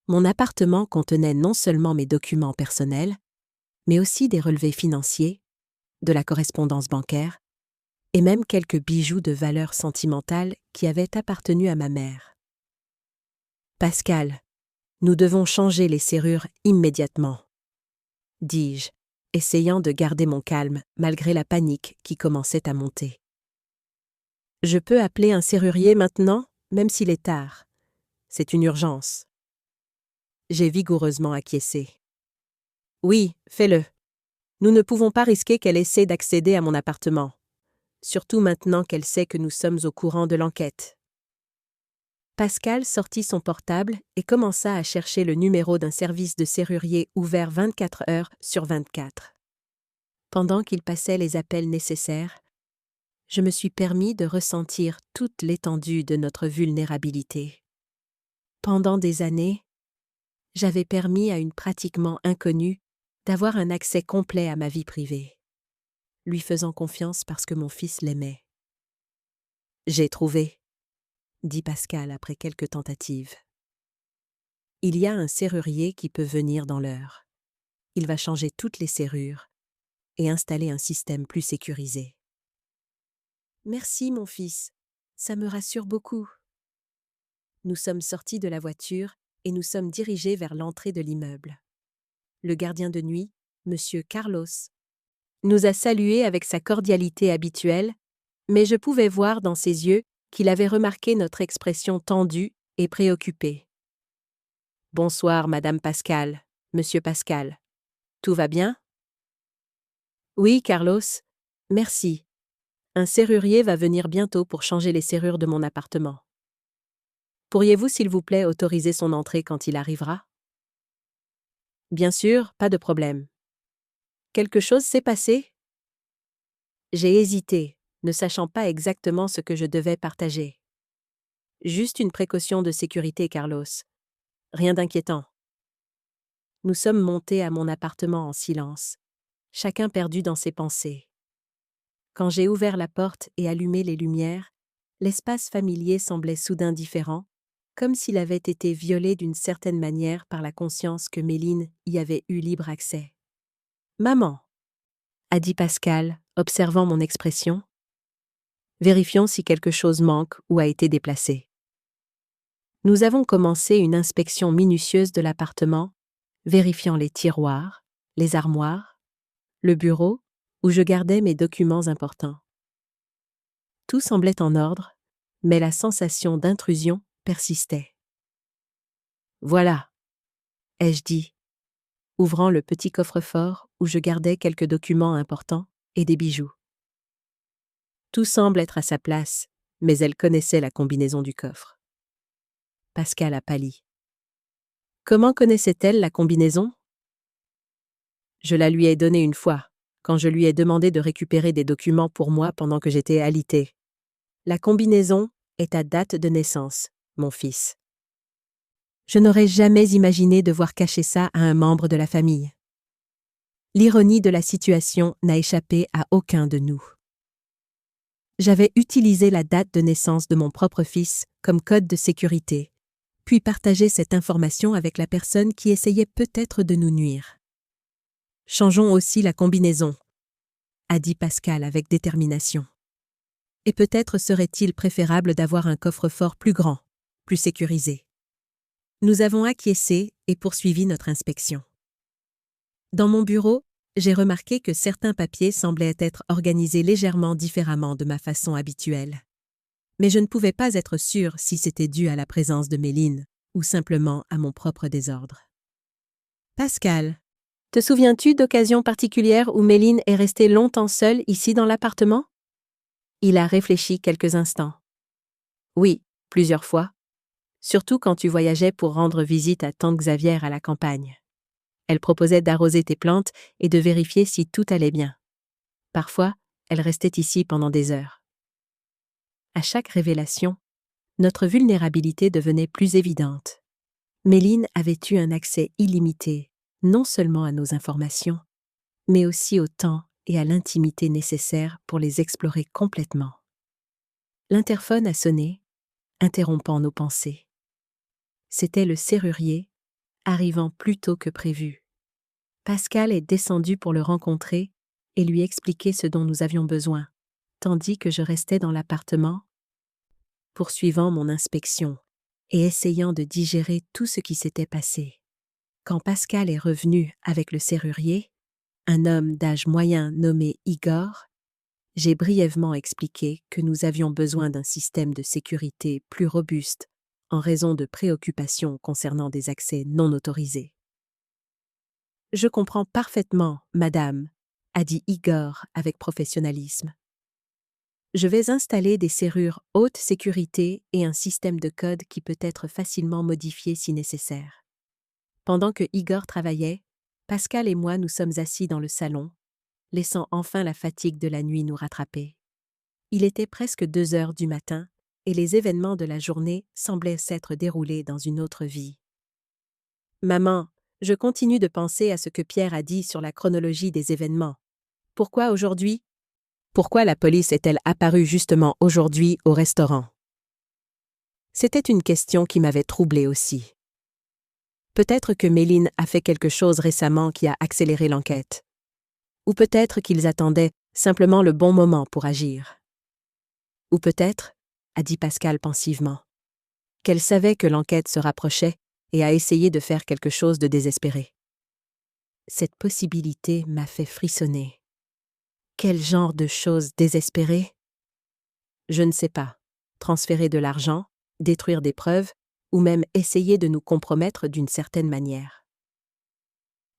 Mon appartement contenait non seulement mes documents personnels, mais aussi des relevés financiers, de la correspondance bancaire, et même quelques bijoux de valeur sentimentale qui avaient appartenu à ma mère. Pascal, nous devons changer les serrures immédiatement, dis-je, essayant de garder mon calme malgré la panique qui commençait à monter. Je peux appeler un serrurier maintenant, même s'il est tard. C'est une urgence. J'ai vigoureusement acquiescé. Oui, fais-le. Nous ne pouvons pas risquer qu'elle essaie d'accéder à mon appartement, surtout maintenant qu'elle sait que nous sommes au courant de l'enquête. Pascal sortit son portable et commença à chercher le numéro d'un service de serrurier ouvert 24 heures sur 24. Pendant qu'il passait les appels nécessaires, je me suis permis de ressentir toute l'étendue de notre vulnérabilité. Pendant des années, j'avais permis à une pratiquement inconnue d'avoir un accès complet à ma vie privée, lui faisant confiance parce que mon fils l'aimait. « J'ai trouvé », dit Pascal après quelques tentatives. « Il y a un serrurier qui peut venir dans l'heure. Il va changer toutes les serrures et installer un système plus sécurisé. » « Merci, mon fils, ça me rassure beaucoup. » Nous sommes sortis de la voiture et nous sommes dirigés vers l'entrée de l'immeuble. Le gardien de nuit, Monsieur Carlos, nous a salués avec sa cordialité habituelle, mais je pouvais voir dans ses yeux qu'il avait remarqué notre expression tendue et préoccupée. « Bonsoir, Madame Pascal, Monsieur Pascal. Tout va bien? » « Oui, Carlos. Merci. Un serrurier va venir bientôt pour changer les serrures de mon appartement. Pourriez-vous, s'il vous plaît, autoriser son entrée quand il arrivera? » « Bien sûr, pas de problème. Quelque chose s'est passé? » J'ai hésité, ne sachant pas exactement ce que je devais partager. « Juste une précaution de sécurité, Carlos. Rien d'inquiétant. » Nous sommes montés à mon appartement en silence, chacun perdu dans ses pensées. Quand j'ai ouvert la porte et allumé les lumières, l'espace familier semblait soudain différent, comme s'il avait été violé d'une certaine manière par la conscience que Méline y avait eu libre accès. « Maman !» a dit Pascal, observant mon expression. « Vérifions si quelque chose manque ou a été déplacé. » Nous avons commencé une inspection minutieuse de l'appartement, vérifiant les tiroirs, les armoires, le bureau où je gardais mes documents importants. Tout semblait en ordre, mais la sensation d'intrusion persistait. « Voilà !» ai-je dit, ouvrant le petit coffre-fort où je gardais quelques documents importants et des bijoux. Tout semble être à sa place, mais elle connaissait la combinaison du coffre. Pascal a pâli. Comment connaissait-elle la combinaison? Je la lui ai donnée une fois, quand je lui ai demandé de récupérer des documents pour moi pendant que j'étais alitée. La combinaison est ta date de naissance, mon fils. Je n'aurais jamais imaginé devoir cacher ça à un membre de la famille. L'ironie de la situation n'a échappé à aucun de nous. J'avais utilisé la date de naissance de mon propre fils comme code de sécurité, puis partagé cette information avec la personne qui essayait peut-être de nous nuire. Changeons aussi la combinaison, a dit Pascal avec détermination. Et peut-être serait-il préférable d'avoir un coffre-fort plus grand, plus sécurisé. Nous avons acquiescé et poursuivi notre inspection. Dans mon bureau, j'ai remarqué que certains papiers semblaient être organisés légèrement différemment de ma façon habituelle. Mais je ne pouvais pas être sûre si c'était dû à la présence de Méline ou simplement à mon propre désordre. « Pascal, te souviens-tu d'occasions particulières où Méline est restée longtemps seule ici dans l'appartement? » Il a réfléchi quelques instants. « Oui, plusieurs fois. Surtout quand tu voyageais pour rendre visite à tante Xavière à la campagne. Elle proposait d'arroser tes plantes et de vérifier si tout allait bien. Parfois, elle restait ici pendant des heures. » À chaque révélation, notre vulnérabilité devenait plus évidente. Méline avait eu un accès illimité, non seulement à nos informations, mais aussi au temps et à l'intimité nécessaires pour les explorer complètement. L'interphone a sonné, interrompant nos pensées. C'était le serrurier, arrivant plus tôt que prévu. Pascal est descendu pour le rencontrer et lui expliquer ce dont nous avions besoin, tandis que je restais dans l'appartement, poursuivant mon inspection et essayant de digérer tout ce qui s'était passé. Quand Pascal est revenu avec le serrurier, un homme d'âge moyen nommé Igor, j'ai brièvement expliqué que nous avions besoin d'un système de sécurité plus robuste en raison de préoccupations concernant des accès non autorisés. « Je comprends parfaitement, madame, » a dit Igor avec professionnalisme. « Je vais installer des serrures haute sécurité et un système de code qui peut être facilement modifié si nécessaire. » Pendant que Igor travaillait, Pascal et moi nous sommes assis dans le salon, laissant enfin la fatigue de la nuit nous rattraper. Il était presque 2 heures du matin et les événements de la journée semblaient s'être déroulés dans une autre vie. « Maman, je continue de penser à ce que Pierre a dit sur la chronologie des événements. Pourquoi aujourd'hui? Pourquoi la police est-elle apparue justement aujourd'hui au restaurant? » C'était une question qui m'avait troublée aussi. Peut-être que Méline a fait quelque chose récemment qui a accéléré l'enquête. Ou peut-être qu'ils attendaient simplement le bon moment pour agir. Ou peut-être, a dit Pascal pensivement, qu'elle savait que l'enquête se rapprochait et a essayé de faire quelque chose de désespéré. Cette possibilité m'a fait frissonner. Quel genre de choses désespérées? Je ne sais pas. Transférer de l'argent, détruire des preuves, ou même essayer de nous compromettre d'une certaine manière.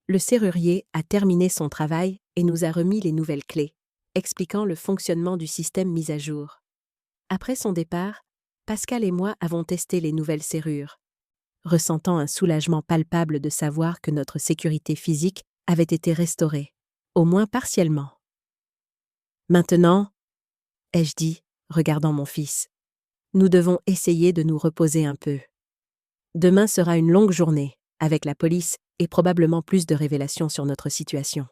Le serrurier a terminé son travail et nous a remis les nouvelles clés, expliquant le fonctionnement du système mis à jour. Après son départ, Pascal et moi avons testé les nouvelles serrures, ressentant un soulagement palpable de savoir que notre sécurité physique avait été restaurée, au moins partiellement. Maintenant, ai-je dit, regardant mon fils, nous devons essayer de nous reposer un peu. Demain sera une longue journée, avec la police et probablement plus de révélations sur notre situation.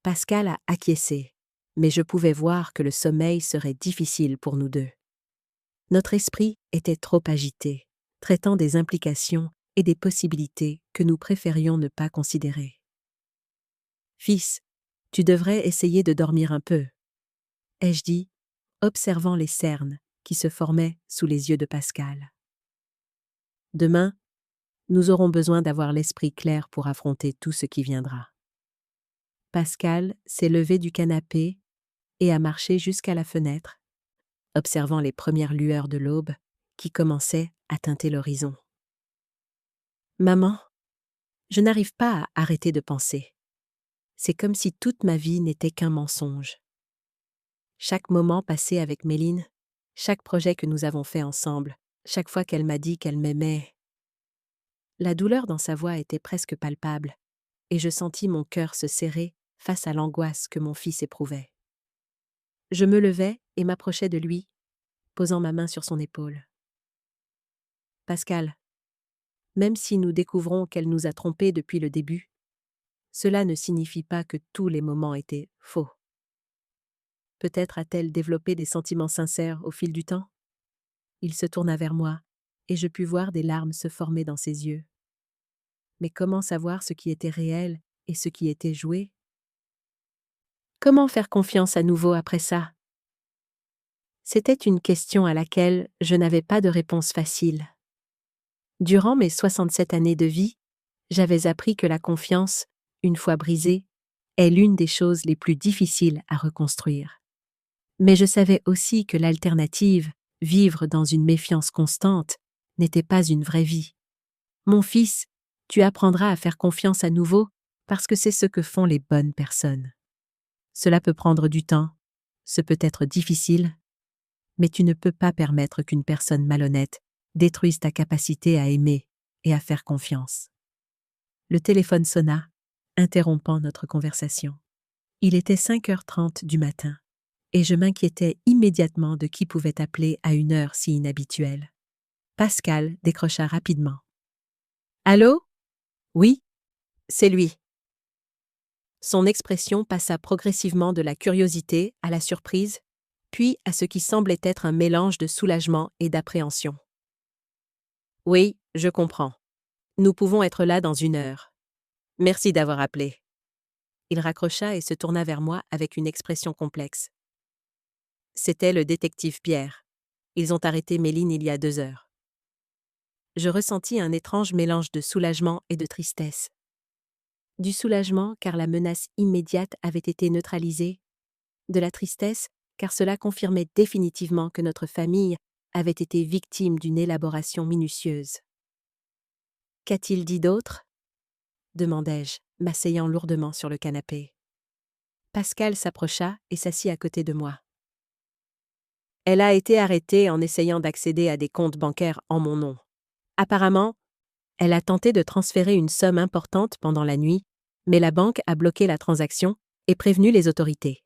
Pascal a acquiescé, mais je pouvais voir que le sommeil serait difficile pour nous deux. Notre esprit était trop agité, traitant des implications et des possibilités que nous préférions ne pas considérer. Fils, tu devrais essayer de dormir un peu, ai-je dit, observant les cernes qui se formaient sous les yeux de Pascal. Demain, nous aurons besoin d'avoir l'esprit clair pour affronter tout ce qui viendra. Pascal s'est levé du canapé et a marché jusqu'à la fenêtre, observant les premières lueurs de l'aube qui commençaient à teinter l'horizon. Maman, je n'arrive pas à arrêter de penser. C'est comme si toute ma vie n'était qu'un mensonge. Chaque moment passé avec Méline, chaque projet que nous avons fait ensemble, chaque fois qu'elle m'a dit qu'elle m'aimait. La douleur dans sa voix était presque palpable, et je sentis mon cœur se serrer face à l'angoisse que mon fils éprouvait. Je me levai et m'approchai de lui, posant ma main sur son épaule. Pascal, même si nous découvrons qu'elle nous a trompés depuis le début, cela ne signifie pas que tous les moments étaient faux. Peut-être a-t-elle développé des sentiments sincères au fil du temps? Il se tourna vers moi, et je pus voir des larmes se former dans ses yeux. Mais comment savoir ce qui était réel et ce qui était joué? Comment faire confiance à nouveau après ça? C'était une question à laquelle je n'avais pas de réponse facile. Durant mes 67 années de vie, j'avais appris que la confiance, une fois brisée, est l'une des choses les plus difficiles à reconstruire. Mais je savais aussi que l'alternative, vivre dans une méfiance constante, n'était pas une vraie vie. Mon fils, tu apprendras à faire confiance à nouveau parce que c'est ce que font les bonnes personnes. Cela peut prendre du temps, ce peut être difficile, mais tu ne peux pas permettre qu'une personne malhonnête détruise ta capacité à aimer et à faire confiance. Le téléphone sonna, interrompant notre conversation. Il était 5h30 du matin, et je m'inquiétais immédiatement de qui pouvait appeler à une heure si inhabituelle. Pascal décrocha rapidement. « Allô? Oui, c'est lui. » Son expression passa progressivement de la curiosité à la surprise, puis à ce qui semblait être un mélange de soulagement et d'appréhension. « Oui, je comprends. Nous pouvons être là dans 1 heure. Merci d'avoir appelé. » Il raccrocha et se tourna vers moi avec une expression complexe. C'était le détective Pierre. Ils ont arrêté Méline il y a 2 heures. Je ressentis un étrange mélange de soulagement et de tristesse. Du soulagement car la menace immédiate avait été neutralisée, de la tristesse car cela confirmait définitivement que notre famille avait été victime d'une élaboration minutieuse. « Qu'a-t-il dit d'autre ?» demandai-je, m'asseyant lourdement sur le canapé. Pascal s'approcha et s'assit à côté de moi. « Elle a été arrêtée en essayant d'accéder à des comptes bancaires en mon nom. Apparemment, elle a tenté de transférer une somme importante pendant la nuit, mais la banque a bloqué la transaction et prévenu les autorités. »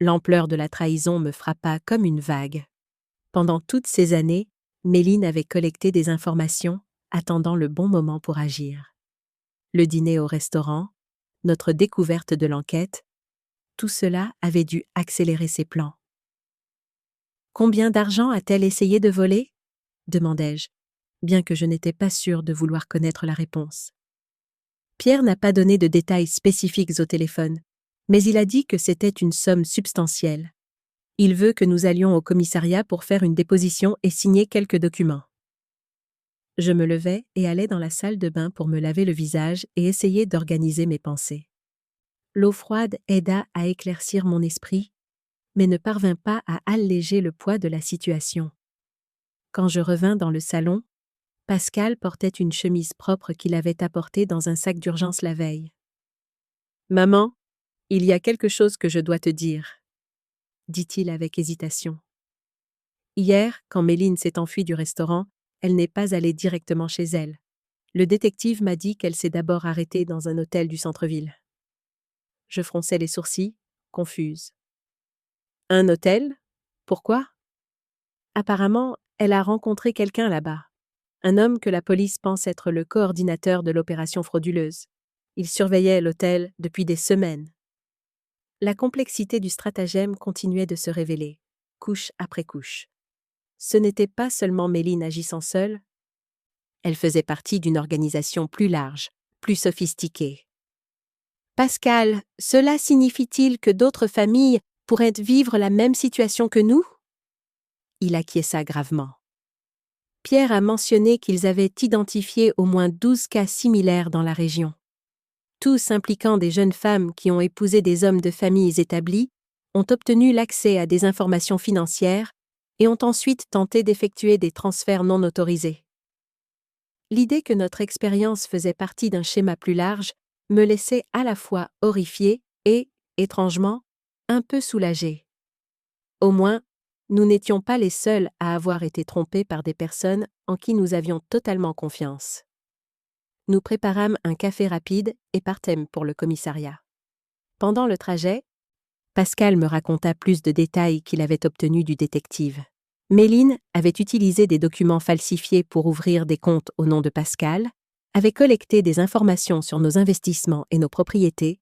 L'ampleur de la trahison me frappa comme une vague. Pendant toutes ces années, Méline avait collecté des informations, attendant le bon moment pour agir. Le dîner au restaurant, notre découverte de l'enquête, tout cela avait dû accélérer ses plans. « Combien d'argent a-t-elle essayé de voler ?» demandai-je, bien que je n'étais pas sûre de vouloir connaître la réponse. Pierre n'a pas donné de détails spécifiques au téléphone, mais il a dit que c'était une somme substantielle. Il veut que nous allions au commissariat pour faire une déposition et signer quelques documents. Je me levai et allai dans la salle de bain pour me laver le visage et essayer d'organiser mes pensées. L'eau froide aida à éclaircir mon esprit, mais ne parvint pas à alléger le poids de la situation. Quand je revins dans le salon, Pascal portait une chemise propre qu'il avait apportée dans un sac d'urgence la veille. « Maman, il y a quelque chose que je dois te dire, » dit-il avec hésitation. Hier, quand Méline s'est enfuie du restaurant, elle n'est pas allée directement chez elle. Le détective m'a dit qu'elle s'est d'abord arrêtée dans un hôtel du centre-ville. Je fronçai les sourcils, confuse. Un hôtel? Pourquoi? Apparemment, elle a rencontré quelqu'un là-bas. Un homme que la police pense être le coordinateur de l'opération frauduleuse. Il surveillait l'hôtel depuis des semaines. La complexité du stratagème continuait de se révéler, couche après couche. Ce n'était pas seulement Méline agissant seule, elle faisait partie d'une organisation plus large, plus sophistiquée. Pascal, cela signifie-t-il que d'autres familles pourraient vivre la même situation que nous? Il acquiesça gravement. Pierre a mentionné qu'ils avaient identifié au moins 12 cas similaires dans la région. Tous impliquant des jeunes femmes qui ont épousé des hommes de familles établis, ont obtenu l'accès à des informations financières et ont ensuite tenté d'effectuer des transferts non autorisés. L'idée que notre expérience faisait partie d'un schéma plus large me laissait à la fois horrifiée et, étrangement, un peu soulagée. Au moins, nous n'étions pas les seuls à avoir été trompés par des personnes en qui nous avions totalement confiance. Nous préparâmes un café rapide et partîmes pour le commissariat. Pendant le trajet, Pascal me raconta plus de détails qu'il avait obtenus du détective. Méline avait utilisé des documents falsifiés pour ouvrir des comptes au nom de Pascal, avait collecté des informations sur nos investissements et nos propriétés,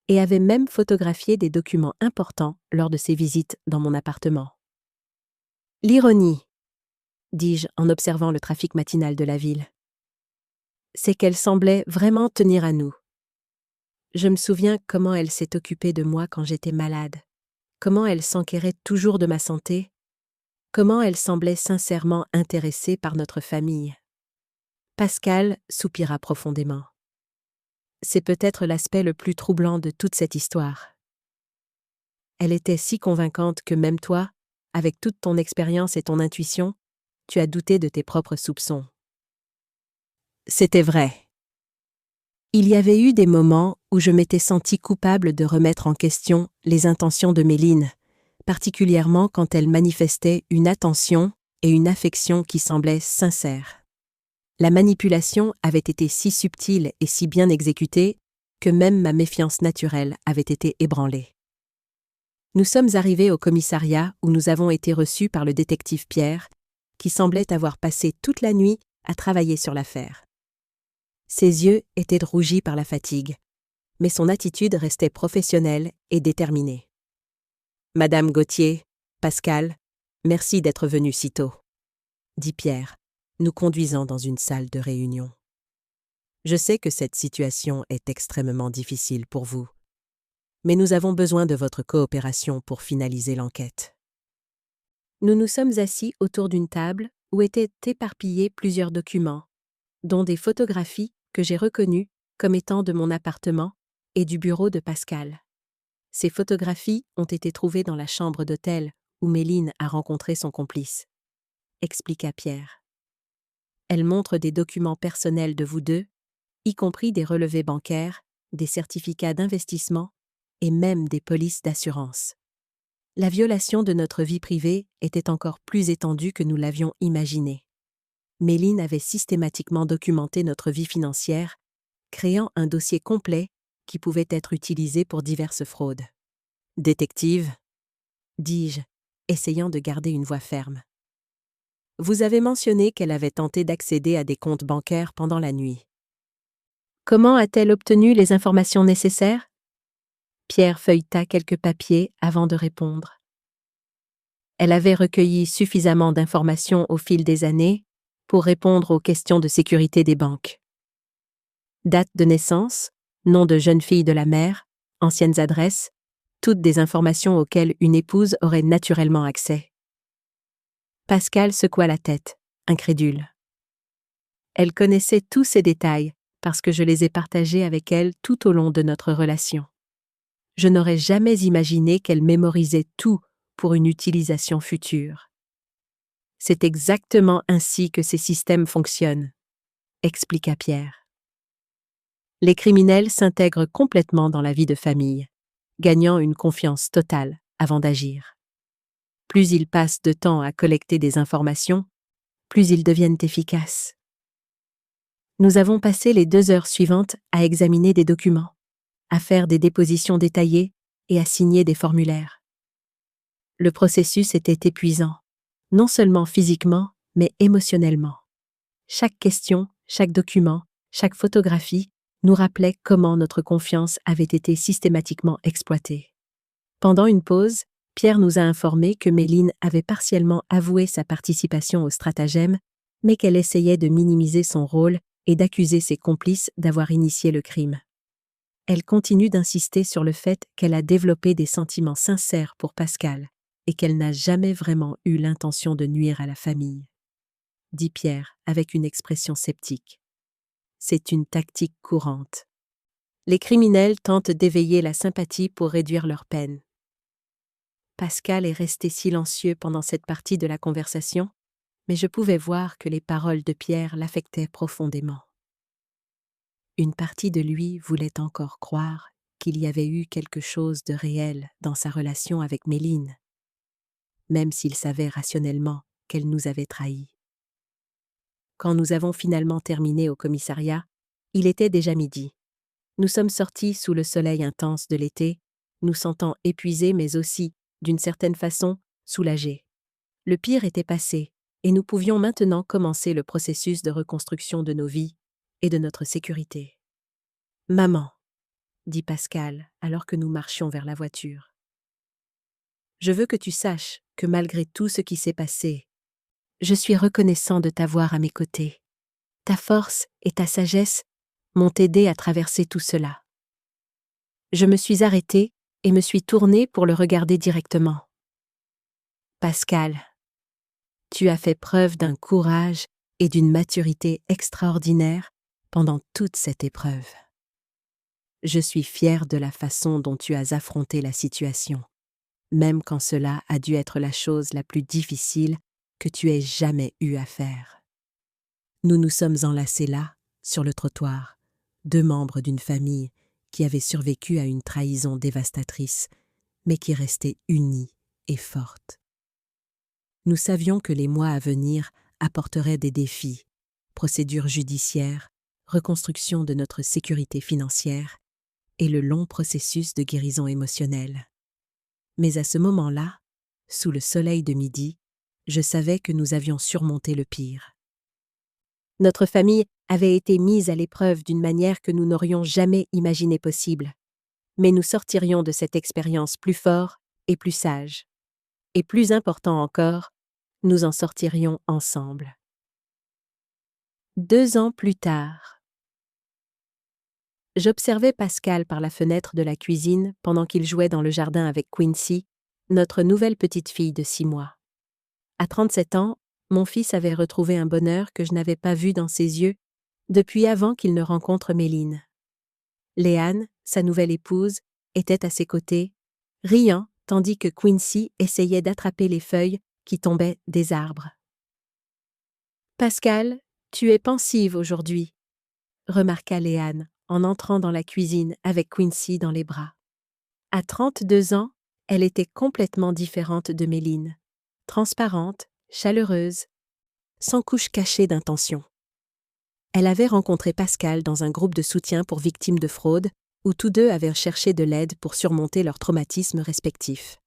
et avait même photographié des documents importants lors de ses visites dans mon appartement. L'ironie, dis-je en observant le trafic matinal de la ville, c'est qu'elle semblait vraiment tenir à nous. Je me souviens comment elle s'est occupée de moi quand j'étais malade, comment elle s'enquérait toujours de ma santé, comment elle semblait sincèrement intéressée par notre famille. Pascal soupira profondément. C'est peut-être l'aspect le plus troublant de toute cette histoire. Elle était si convaincante que même toi, avec toute ton expérience et ton intuition, tu as douté de tes propres soupçons. C'était vrai. Il y avait eu des moments où je m'étais sentie coupable de remettre en question les intentions de Méline, particulièrement quand elle manifestait une attention et une affection qui semblaient sincères. La manipulation avait été si subtile et si bien exécutée que même ma méfiance naturelle avait été ébranlée. Nous sommes arrivés au commissariat où nous avons été reçus par le détective Pierre, qui semblait avoir passé toute la nuit à travailler sur l'affaire. Ses yeux étaient rougis par la fatigue, mais son attitude restait professionnelle et déterminée. « Madame Gauthier, Pascal, merci d'être venue si tôt, » dit Pierre, nous conduisant dans une salle de réunion. « Je sais que cette situation est extrêmement difficile pour vous, mais nous avons besoin de votre coopération pour finaliser l'enquête. » Nous nous sommes assis autour d'une table où étaient éparpillés plusieurs documents, dont des photographies que j'ai reconnues comme étant de mon appartement et du bureau de Pascal. Ces photographies ont été trouvées dans la chambre d'hôtel où Méline a rencontré son complice, expliqua Pierre. Elles montrent des documents personnels de vous deux, y compris des relevés bancaires, des certificats d'investissement et même des polices d'assurance. La violation de notre vie privée était encore plus étendue que nous l'avions imaginé. Méline avait systématiquement documenté notre vie financière, créant un dossier complet qui pouvait être utilisé pour diverses fraudes. « Détective, » dis-je, essayant de garder une voix ferme. « Vous avez mentionné qu'elle avait tenté d'accéder à des comptes bancaires pendant la nuit. Comment a-t-elle obtenu les informations nécessaires? » Pierre feuilleta quelques papiers avant de répondre. Elle avait recueilli suffisamment d'informations au fil des années pour répondre aux questions de sécurité des banques. Date de naissance, nom de jeune fille de la mère, anciennes adresses, toutes des informations auxquelles une épouse aurait naturellement accès. Pascal secoua la tête, incrédule. Elle connaissait tous ces détails parce que je les ai partagés avec elle tout au long de notre relation. Je n'aurais jamais imaginé qu'elle mémorisait tout pour une utilisation future. C'est exactement ainsi que ces systèmes fonctionnent, expliqua Pierre. Les criminels s'intègrent complètement dans la vie de famille, gagnant une confiance totale avant d'agir. Plus ils passent de temps à collecter des informations, plus ils deviennent efficaces. Nous avons passé les 2 heures suivantes à examiner des documents, à faire des dépositions détaillées et à signer des formulaires. Le processus était épuisant, non seulement physiquement, mais émotionnellement. Chaque question, chaque document, chaque photographie nous rappelait comment notre confiance avait été systématiquement exploitée. Pendant une pause, Pierre nous a informé que Méline avait partiellement avoué sa participation au stratagème, mais qu'elle essayait de minimiser son rôle et d'accuser ses complices d'avoir initié le crime. Elle continue d'insister sur le fait qu'elle a développé des sentiments sincères pour Pascal et qu'elle n'a jamais vraiment eu l'intention de nuire à la famille, dit Pierre avec une expression sceptique. C'est une tactique courante. Les criminels tentent d'éveiller la sympathie pour réduire leur peine. Pascal est resté silencieux pendant cette partie de la conversation, mais je pouvais voir que les paroles de Pierre l'affectaient profondément. Une partie de lui voulait encore croire qu'il y avait eu quelque chose de réel dans sa relation avec Méline, même s'il savait rationnellement qu'elle nous avait trahis. Quand nous avons finalement terminé au commissariat, il était déjà midi. Nous sommes sortis sous le soleil intense de l'été, nous sentant épuisés mais aussi, d'une certaine façon, soulagés. Le pire était passé, et nous pouvions maintenant commencer le processus de reconstruction de nos vies et de notre sécurité. « Maman », dit Pascal alors que nous marchions vers la voiture. « Je veux que tu saches que malgré tout ce qui s'est passé, je suis reconnaissant de t'avoir à mes côtés. Ta force et ta sagesse m'ont aidé à traverser tout cela. » Je me suis arrêtée et me suis tournée pour le regarder directement. « Pascal, tu as fait preuve d'un courage et d'une maturité extraordinaires pendant toute cette épreuve. Je suis fière de la façon dont tu as affronté la situation, même quand cela a dû être la chose la plus difficile que tu aies jamais eu à faire. » Nous nous sommes enlacés là, sur le trottoir, 2 membres d'une famille qui avait survécu à une trahison dévastatrice, mais qui restait unie et forte. Nous savions que les mois à venir apporteraient des défis, procédures judiciaires, reconstruction de notre sécurité financière et le long processus de guérison émotionnelle. Mais à ce moment-là, sous le soleil de midi, je savais que nous avions surmonté le pire. Notre famille avait été mise à l'épreuve d'une manière que nous n'aurions jamais imaginé possible, mais nous sortirions de cette expérience plus forts et plus sages. Et plus important encore, nous en sortirions ensemble. 2 ans plus tard. J'observais Pascal par la fenêtre de la cuisine pendant qu'il jouait dans le jardin avec Quincy, notre nouvelle petite fille de 6 mois. À 37 ans, mon fils avait retrouvé un bonheur que je n'avais pas vu dans ses yeux depuis avant qu'il ne rencontre Méline. Léane, sa nouvelle épouse, était à ses côtés, riant tandis que Quincy essayait d'attraper les feuilles qui tombaient des arbres. « Pascal, tu es pensive aujourd'hui, » remarqua Léane en entrant dans la cuisine avec Quincy dans les bras. À 32 ans, elle était complètement différente de Méline, transparente, chaleureuse, sans couche cachée d'intention. Elle avait rencontré Pascal dans un groupe de soutien pour victimes de fraude, où tous deux avaient cherché de l'aide pour surmonter leurs traumatismes respectifs.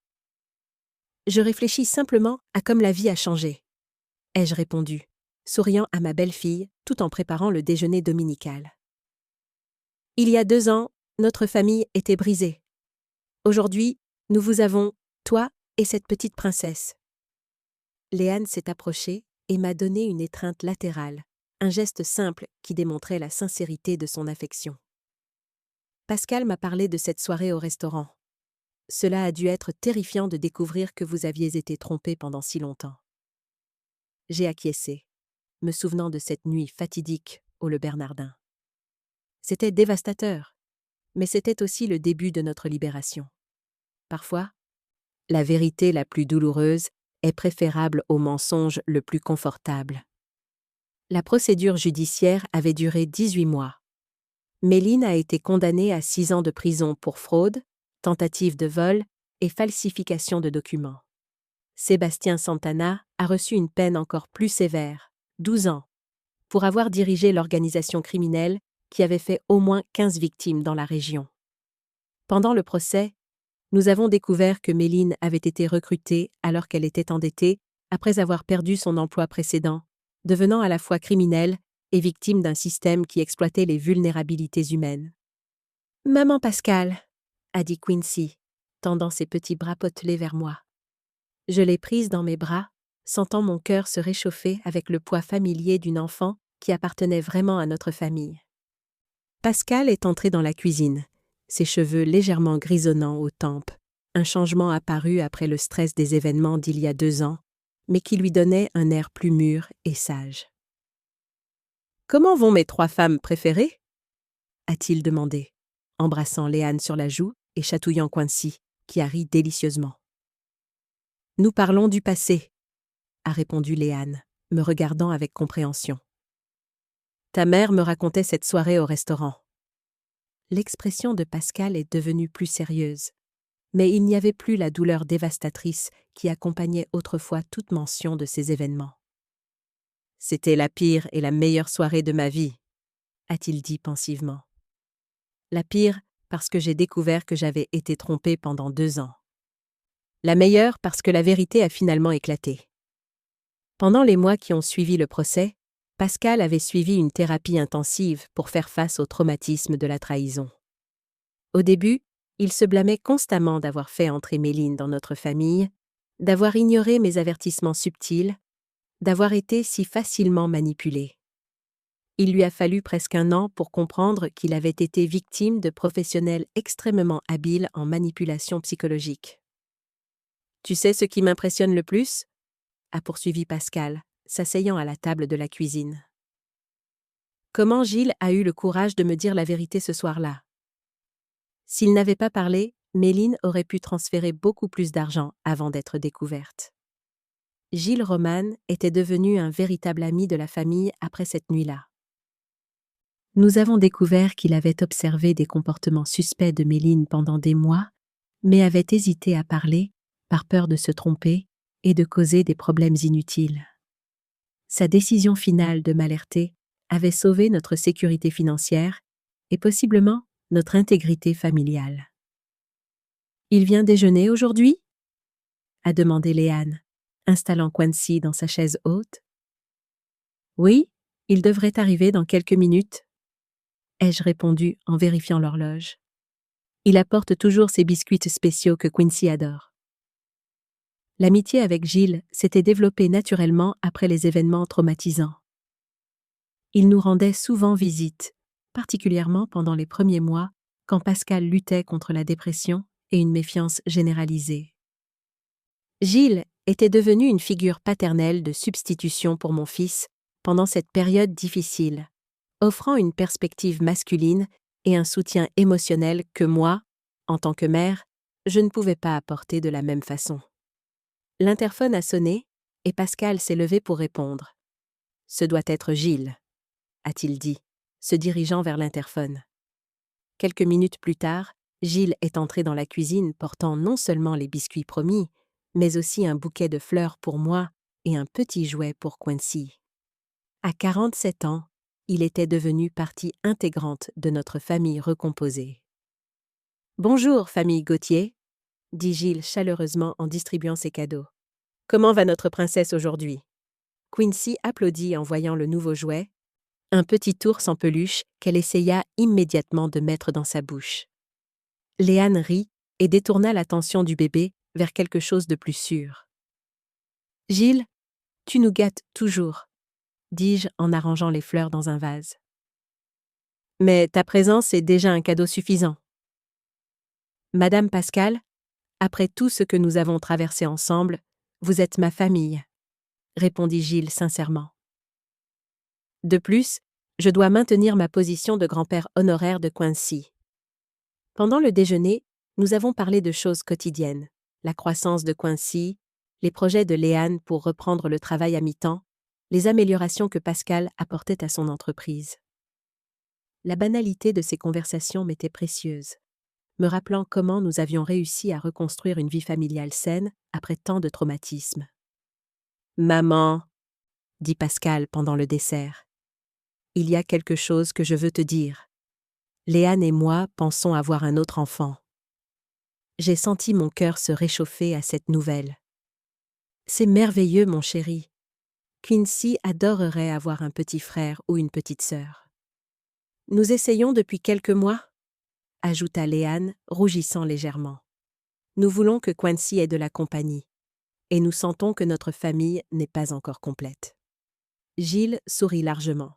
« Je réfléchis simplement à comme la vie a changé, » ai-je répondu, souriant à ma belle-fille tout en préparant le déjeuner dominical. « Il y a 2 ans, notre famille était brisée. Aujourd'hui, nous vous avons, toi et cette petite princesse. » Léane s'est approchée et m'a donné une étreinte latérale, un geste simple qui démontrait la sincérité de son affection. Pascal m'a parlé de cette soirée au restaurant. Cela a dû être terrifiant de découvrir que vous aviez été trompé pendant si longtemps. J'ai acquiescé, me souvenant de cette nuit fatidique au Le Bernardin. C'était dévastateur, mais c'était aussi le début de notre libération. Parfois, la vérité la plus douloureuse est préférable au mensonge le plus confortable. La procédure judiciaire avait duré 18 mois. Méline a été condamnée à 6 ans de prison pour fraude, tentative de vol et falsification de documents. Sébastien Santana a reçu une peine encore plus sévère, 12 ans, pour avoir dirigé l'organisation criminelle qui avait fait au moins 15 victimes dans la région. Pendant le procès, nous avons découvert que Méline avait été recrutée alors qu'elle était endettée après avoir perdu son emploi précédent, devenant à la fois criminelle et victime d'un système qui exploitait les vulnérabilités humaines. « Maman Pascal !» a dit Quincy, tendant ses petits bras potelés vers moi. Je l'ai prise dans mes bras, sentant mon cœur se réchauffer avec le poids familier d'une enfant qui appartenait vraiment à notre famille. Pascal est entré dans la cuisine, ses cheveux légèrement grisonnants aux tempes, un changement apparu après le stress des événements d'il y a 2 ans, mais qui lui donnait un air plus mûr et sage. « Comment vont mes 3 femmes préférées ?» a-t-il demandé, embrassant Léane sur la joue et chatouillant Quincy, qui a ri délicieusement. « Nous parlons du passé, » a répondu Léane, me regardant avec compréhension. « Ta mère me racontait cette soirée au restaurant. » L'expression de Pascal est devenue plus sérieuse, mais il n'y avait plus la douleur dévastatrice qui accompagnait autrefois toute mention de ces événements. « C'était la pire et la meilleure soirée de ma vie, » a-t-il dit pensivement. La pire parce que j'ai découvert que j'avais été trompée pendant 2 ans. La meilleure parce que la vérité a finalement éclaté. Pendant les mois qui ont suivi le procès, Pascal avait suivi une thérapie intensive pour faire face au traumatisme de la trahison. Au début, il se blâmait constamment d'avoir fait entrer Méline dans notre famille, d'avoir ignoré mes avertissements subtils, d'avoir été si facilement manipulé. Il lui a fallu presque 1 an pour comprendre qu'il avait été victime de professionnels extrêmement habiles en manipulation psychologique. « Tu sais ce qui m'impressionne le plus ?» a poursuivi Pascal, s'asseyant à la table de la cuisine. « Comment Gilles a eu le courage de me dire la vérité ce soir-là. S'il n'avait pas parlé, Méline aurait pu transférer beaucoup plus d'argent avant d'être découverte. » Gilles Roman était devenu un véritable ami de la famille après cette nuit-là. Nous avons découvert qu'il avait observé des comportements suspects de Méline pendant des mois, mais avait hésité à parler, par peur de se tromper et de causer des problèmes inutiles. Sa décision finale de m'alerter avait sauvé notre sécurité financière et possiblement notre intégrité familiale. « Il vient déjeuner aujourd'hui ?» a demandé Léane, installant Quincy dans sa chaise haute. « Oui, il devrait arriver dans quelques minutes, » ai-je répondu en vérifiant l'horloge. Il apporte toujours ses biscuits spéciaux que Quincy adore. L'amitié avec Gilles s'était développée naturellement après les événements traumatisants. Il nous rendait souvent visite, particulièrement pendant les premiers mois, quand Pascal luttait contre la dépression et une méfiance généralisée. Gilles était devenu une figure paternelle de substitution pour mon fils pendant cette période difficile, offrant une perspective masculine et un soutien émotionnel que moi, en tant que mère, je ne pouvais pas apporter de la même façon. L'interphone a sonné et Pascal s'est levé pour répondre. « Ce doit être Gilles », a-t-il dit, se dirigeant vers l'interphone. Quelques minutes plus tard, Gilles est entré dans la cuisine portant non seulement les biscuits promis, mais aussi un bouquet de fleurs pour moi et un petit jouet pour Quincy. À 47 ans, il était devenu partie intégrante de notre famille recomposée. « Bonjour, famille Gauthier », dit Gilles chaleureusement en distribuant ses cadeaux. « Comment va notre princesse aujourd'hui ?» Quincy applaudit en voyant le nouveau jouet, un petit ours en peluche qu'elle essaya immédiatement de mettre dans sa bouche. Léane rit et détourna l'attention du bébé vers quelque chose de plus sûr. « Gilles, tu nous gâtes toujours, » dis-je en arrangeant les fleurs dans un vase. « Mais ta présence est déjà un cadeau suffisant. » « Madame Pascal, après tout ce que nous avons traversé ensemble, vous êtes ma famille, » répondit Gilles sincèrement. « De plus, je dois maintenir ma position de grand-père honoraire de Quincy. Pendant le déjeuner, nous avons parlé de choses quotidiennes, la croissance de Quincy, les projets de Léane pour reprendre le travail à mi-temps, les améliorations que Pascal apportait à son entreprise. La banalité de ces conversations m'était précieuse, me rappelant comment nous avions réussi à reconstruire une vie familiale saine après tant de traumatismes. « Maman », dit Pascal pendant le dessert, « il y a quelque chose que je veux te dire. Léane et moi pensons avoir un autre enfant. » J'ai senti mon cœur se réchauffer à cette nouvelle. C'est merveilleux, mon chéri. Quincy adorerait avoir un petit frère ou une petite sœur. Nous essayons depuis quelques mois, ajouta Léane, rougissant légèrement. Nous voulons que Quincy ait de la compagnie, et nous sentons que notre famille n'est pas encore complète. Gilles sourit largement.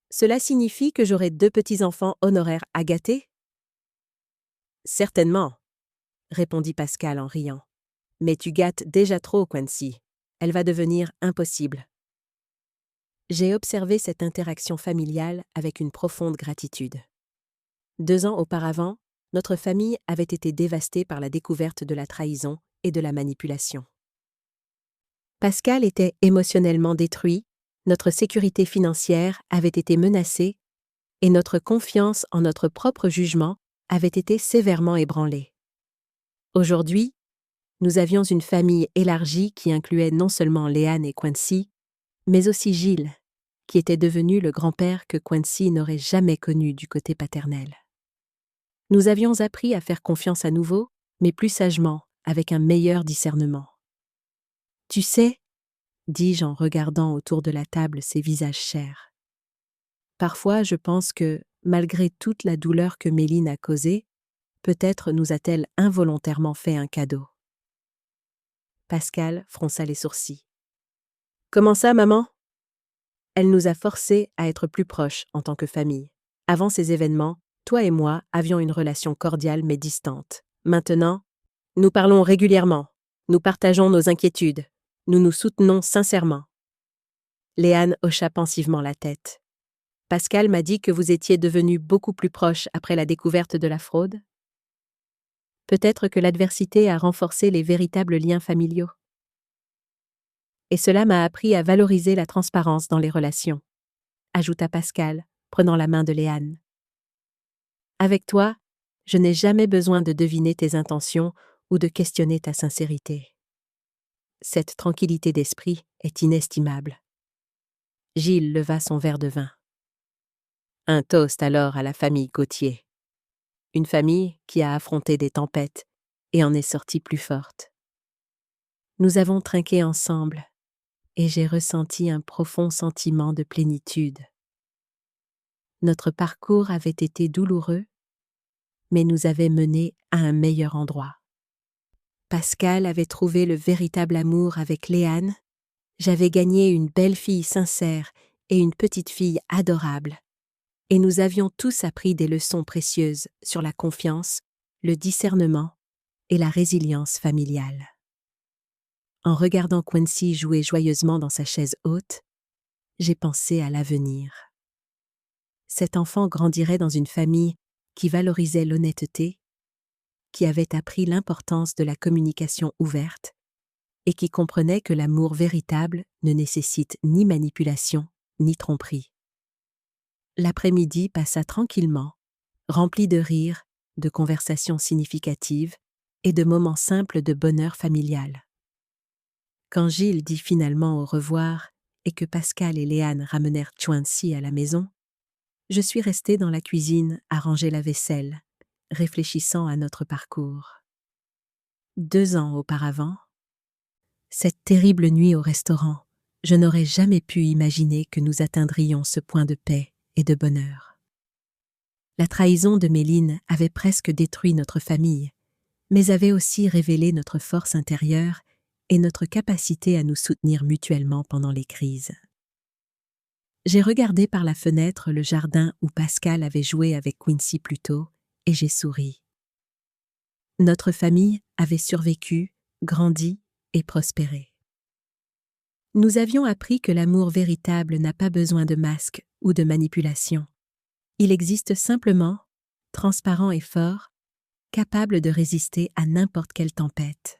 Cela signifie que j'aurai 2 petits-enfants honoraires à gâter? Certainement, répondit Pascal en riant. Mais tu gâtes déjà trop, Quincy. Elle va devenir impossible. J'ai observé cette interaction familiale avec une profonde gratitude. 2 ans auparavant, notre famille avait été dévastée par la découverte de la trahison et de la manipulation. Pascal était émotionnellement détruit, notre sécurité financière avait été menacée et notre confiance en notre propre jugement avait été sévèrement ébranlée. Aujourd'hui, nous avions une famille élargie qui incluait non seulement Léane et Quincy, mais aussi Gilles, qui était devenu le grand-père que Quincy n'aurait jamais connu du côté paternel. Nous avions appris à faire confiance à nouveau, mais plus sagement, avec un meilleur discernement. « Tu sais, » dis-je en regardant autour de la table ces visages chers. « Parfois, je pense que, malgré toute la douleur que Méline a causée, peut-être nous a-t-elle involontairement fait un cadeau. » Pascal fronça les sourcils. « Comment ça, maman ? » Elle nous a forcés à être plus proches en tant que famille. Avant ces événements, toi et moi avions une relation cordiale mais distante. Maintenant, nous parlons régulièrement, nous partageons nos inquiétudes, nous nous soutenons sincèrement. Léane hocha pensivement la tête. Pascal m'a dit que vous étiez devenus beaucoup plus proches après la découverte de la fraude. Peut-être que l'adversité a renforcé les véritables liens familiaux. Et cela m'a appris à valoriser la transparence dans les relations, ajouta Pascal, prenant la main de Léane. Avec toi, je n'ai jamais besoin de deviner tes intentions ou de questionner ta sincérité. Cette tranquillité d'esprit est inestimable. Gilles leva son verre de vin. Un toast alors à la famille Gauthier. Une famille qui a affronté des tempêtes et en est sortie plus forte. Nous avons trinqué ensemble et j'ai ressenti un profond sentiment de plénitude. Notre parcours avait été douloureux, mais nous avait menés à un meilleur endroit. Pascal avait trouvé le véritable amour avec Léane, j'avais gagné une belle fille sincère et une petite fille adorable, et nous avions tous appris des leçons précieuses sur la confiance, le discernement et la résilience familiale. En regardant Quincy jouer joyeusement dans sa chaise haute, j'ai pensé à l'avenir. Cet enfant grandirait dans une famille qui valorisait l'honnêteté, qui avait appris l'importance de la communication ouverte et qui comprenait que l'amour véritable ne nécessite ni manipulation ni tromperie. L'après-midi passa tranquillement, rempli de rires, de conversations significatives et de moments simples de bonheur familial. Quand Gilles dit finalement au revoir et que Pascal et Léane ramenèrent Quincy à la maison, je suis restée dans la cuisine à ranger la vaisselle, réfléchissant à notre parcours. 2 ans auparavant, cette terrible nuit au restaurant, je n'aurais jamais pu imaginer que nous atteindrions ce point de paix et de bonheur. La trahison de Méline avait presque détruit notre famille, mais avait aussi révélé notre force intérieure et notre capacité à nous soutenir mutuellement pendant les crises. J'ai regardé par la fenêtre le jardin où Pascal avait joué avec Quincy plus tôt et j'ai souri. Notre famille avait survécu, grandi et prospéré. Nous avions appris que l'amour véritable n'a pas besoin de masque ou de manipulation. Il existe simplement, transparent et fort, capable de résister à n'importe quelle tempête.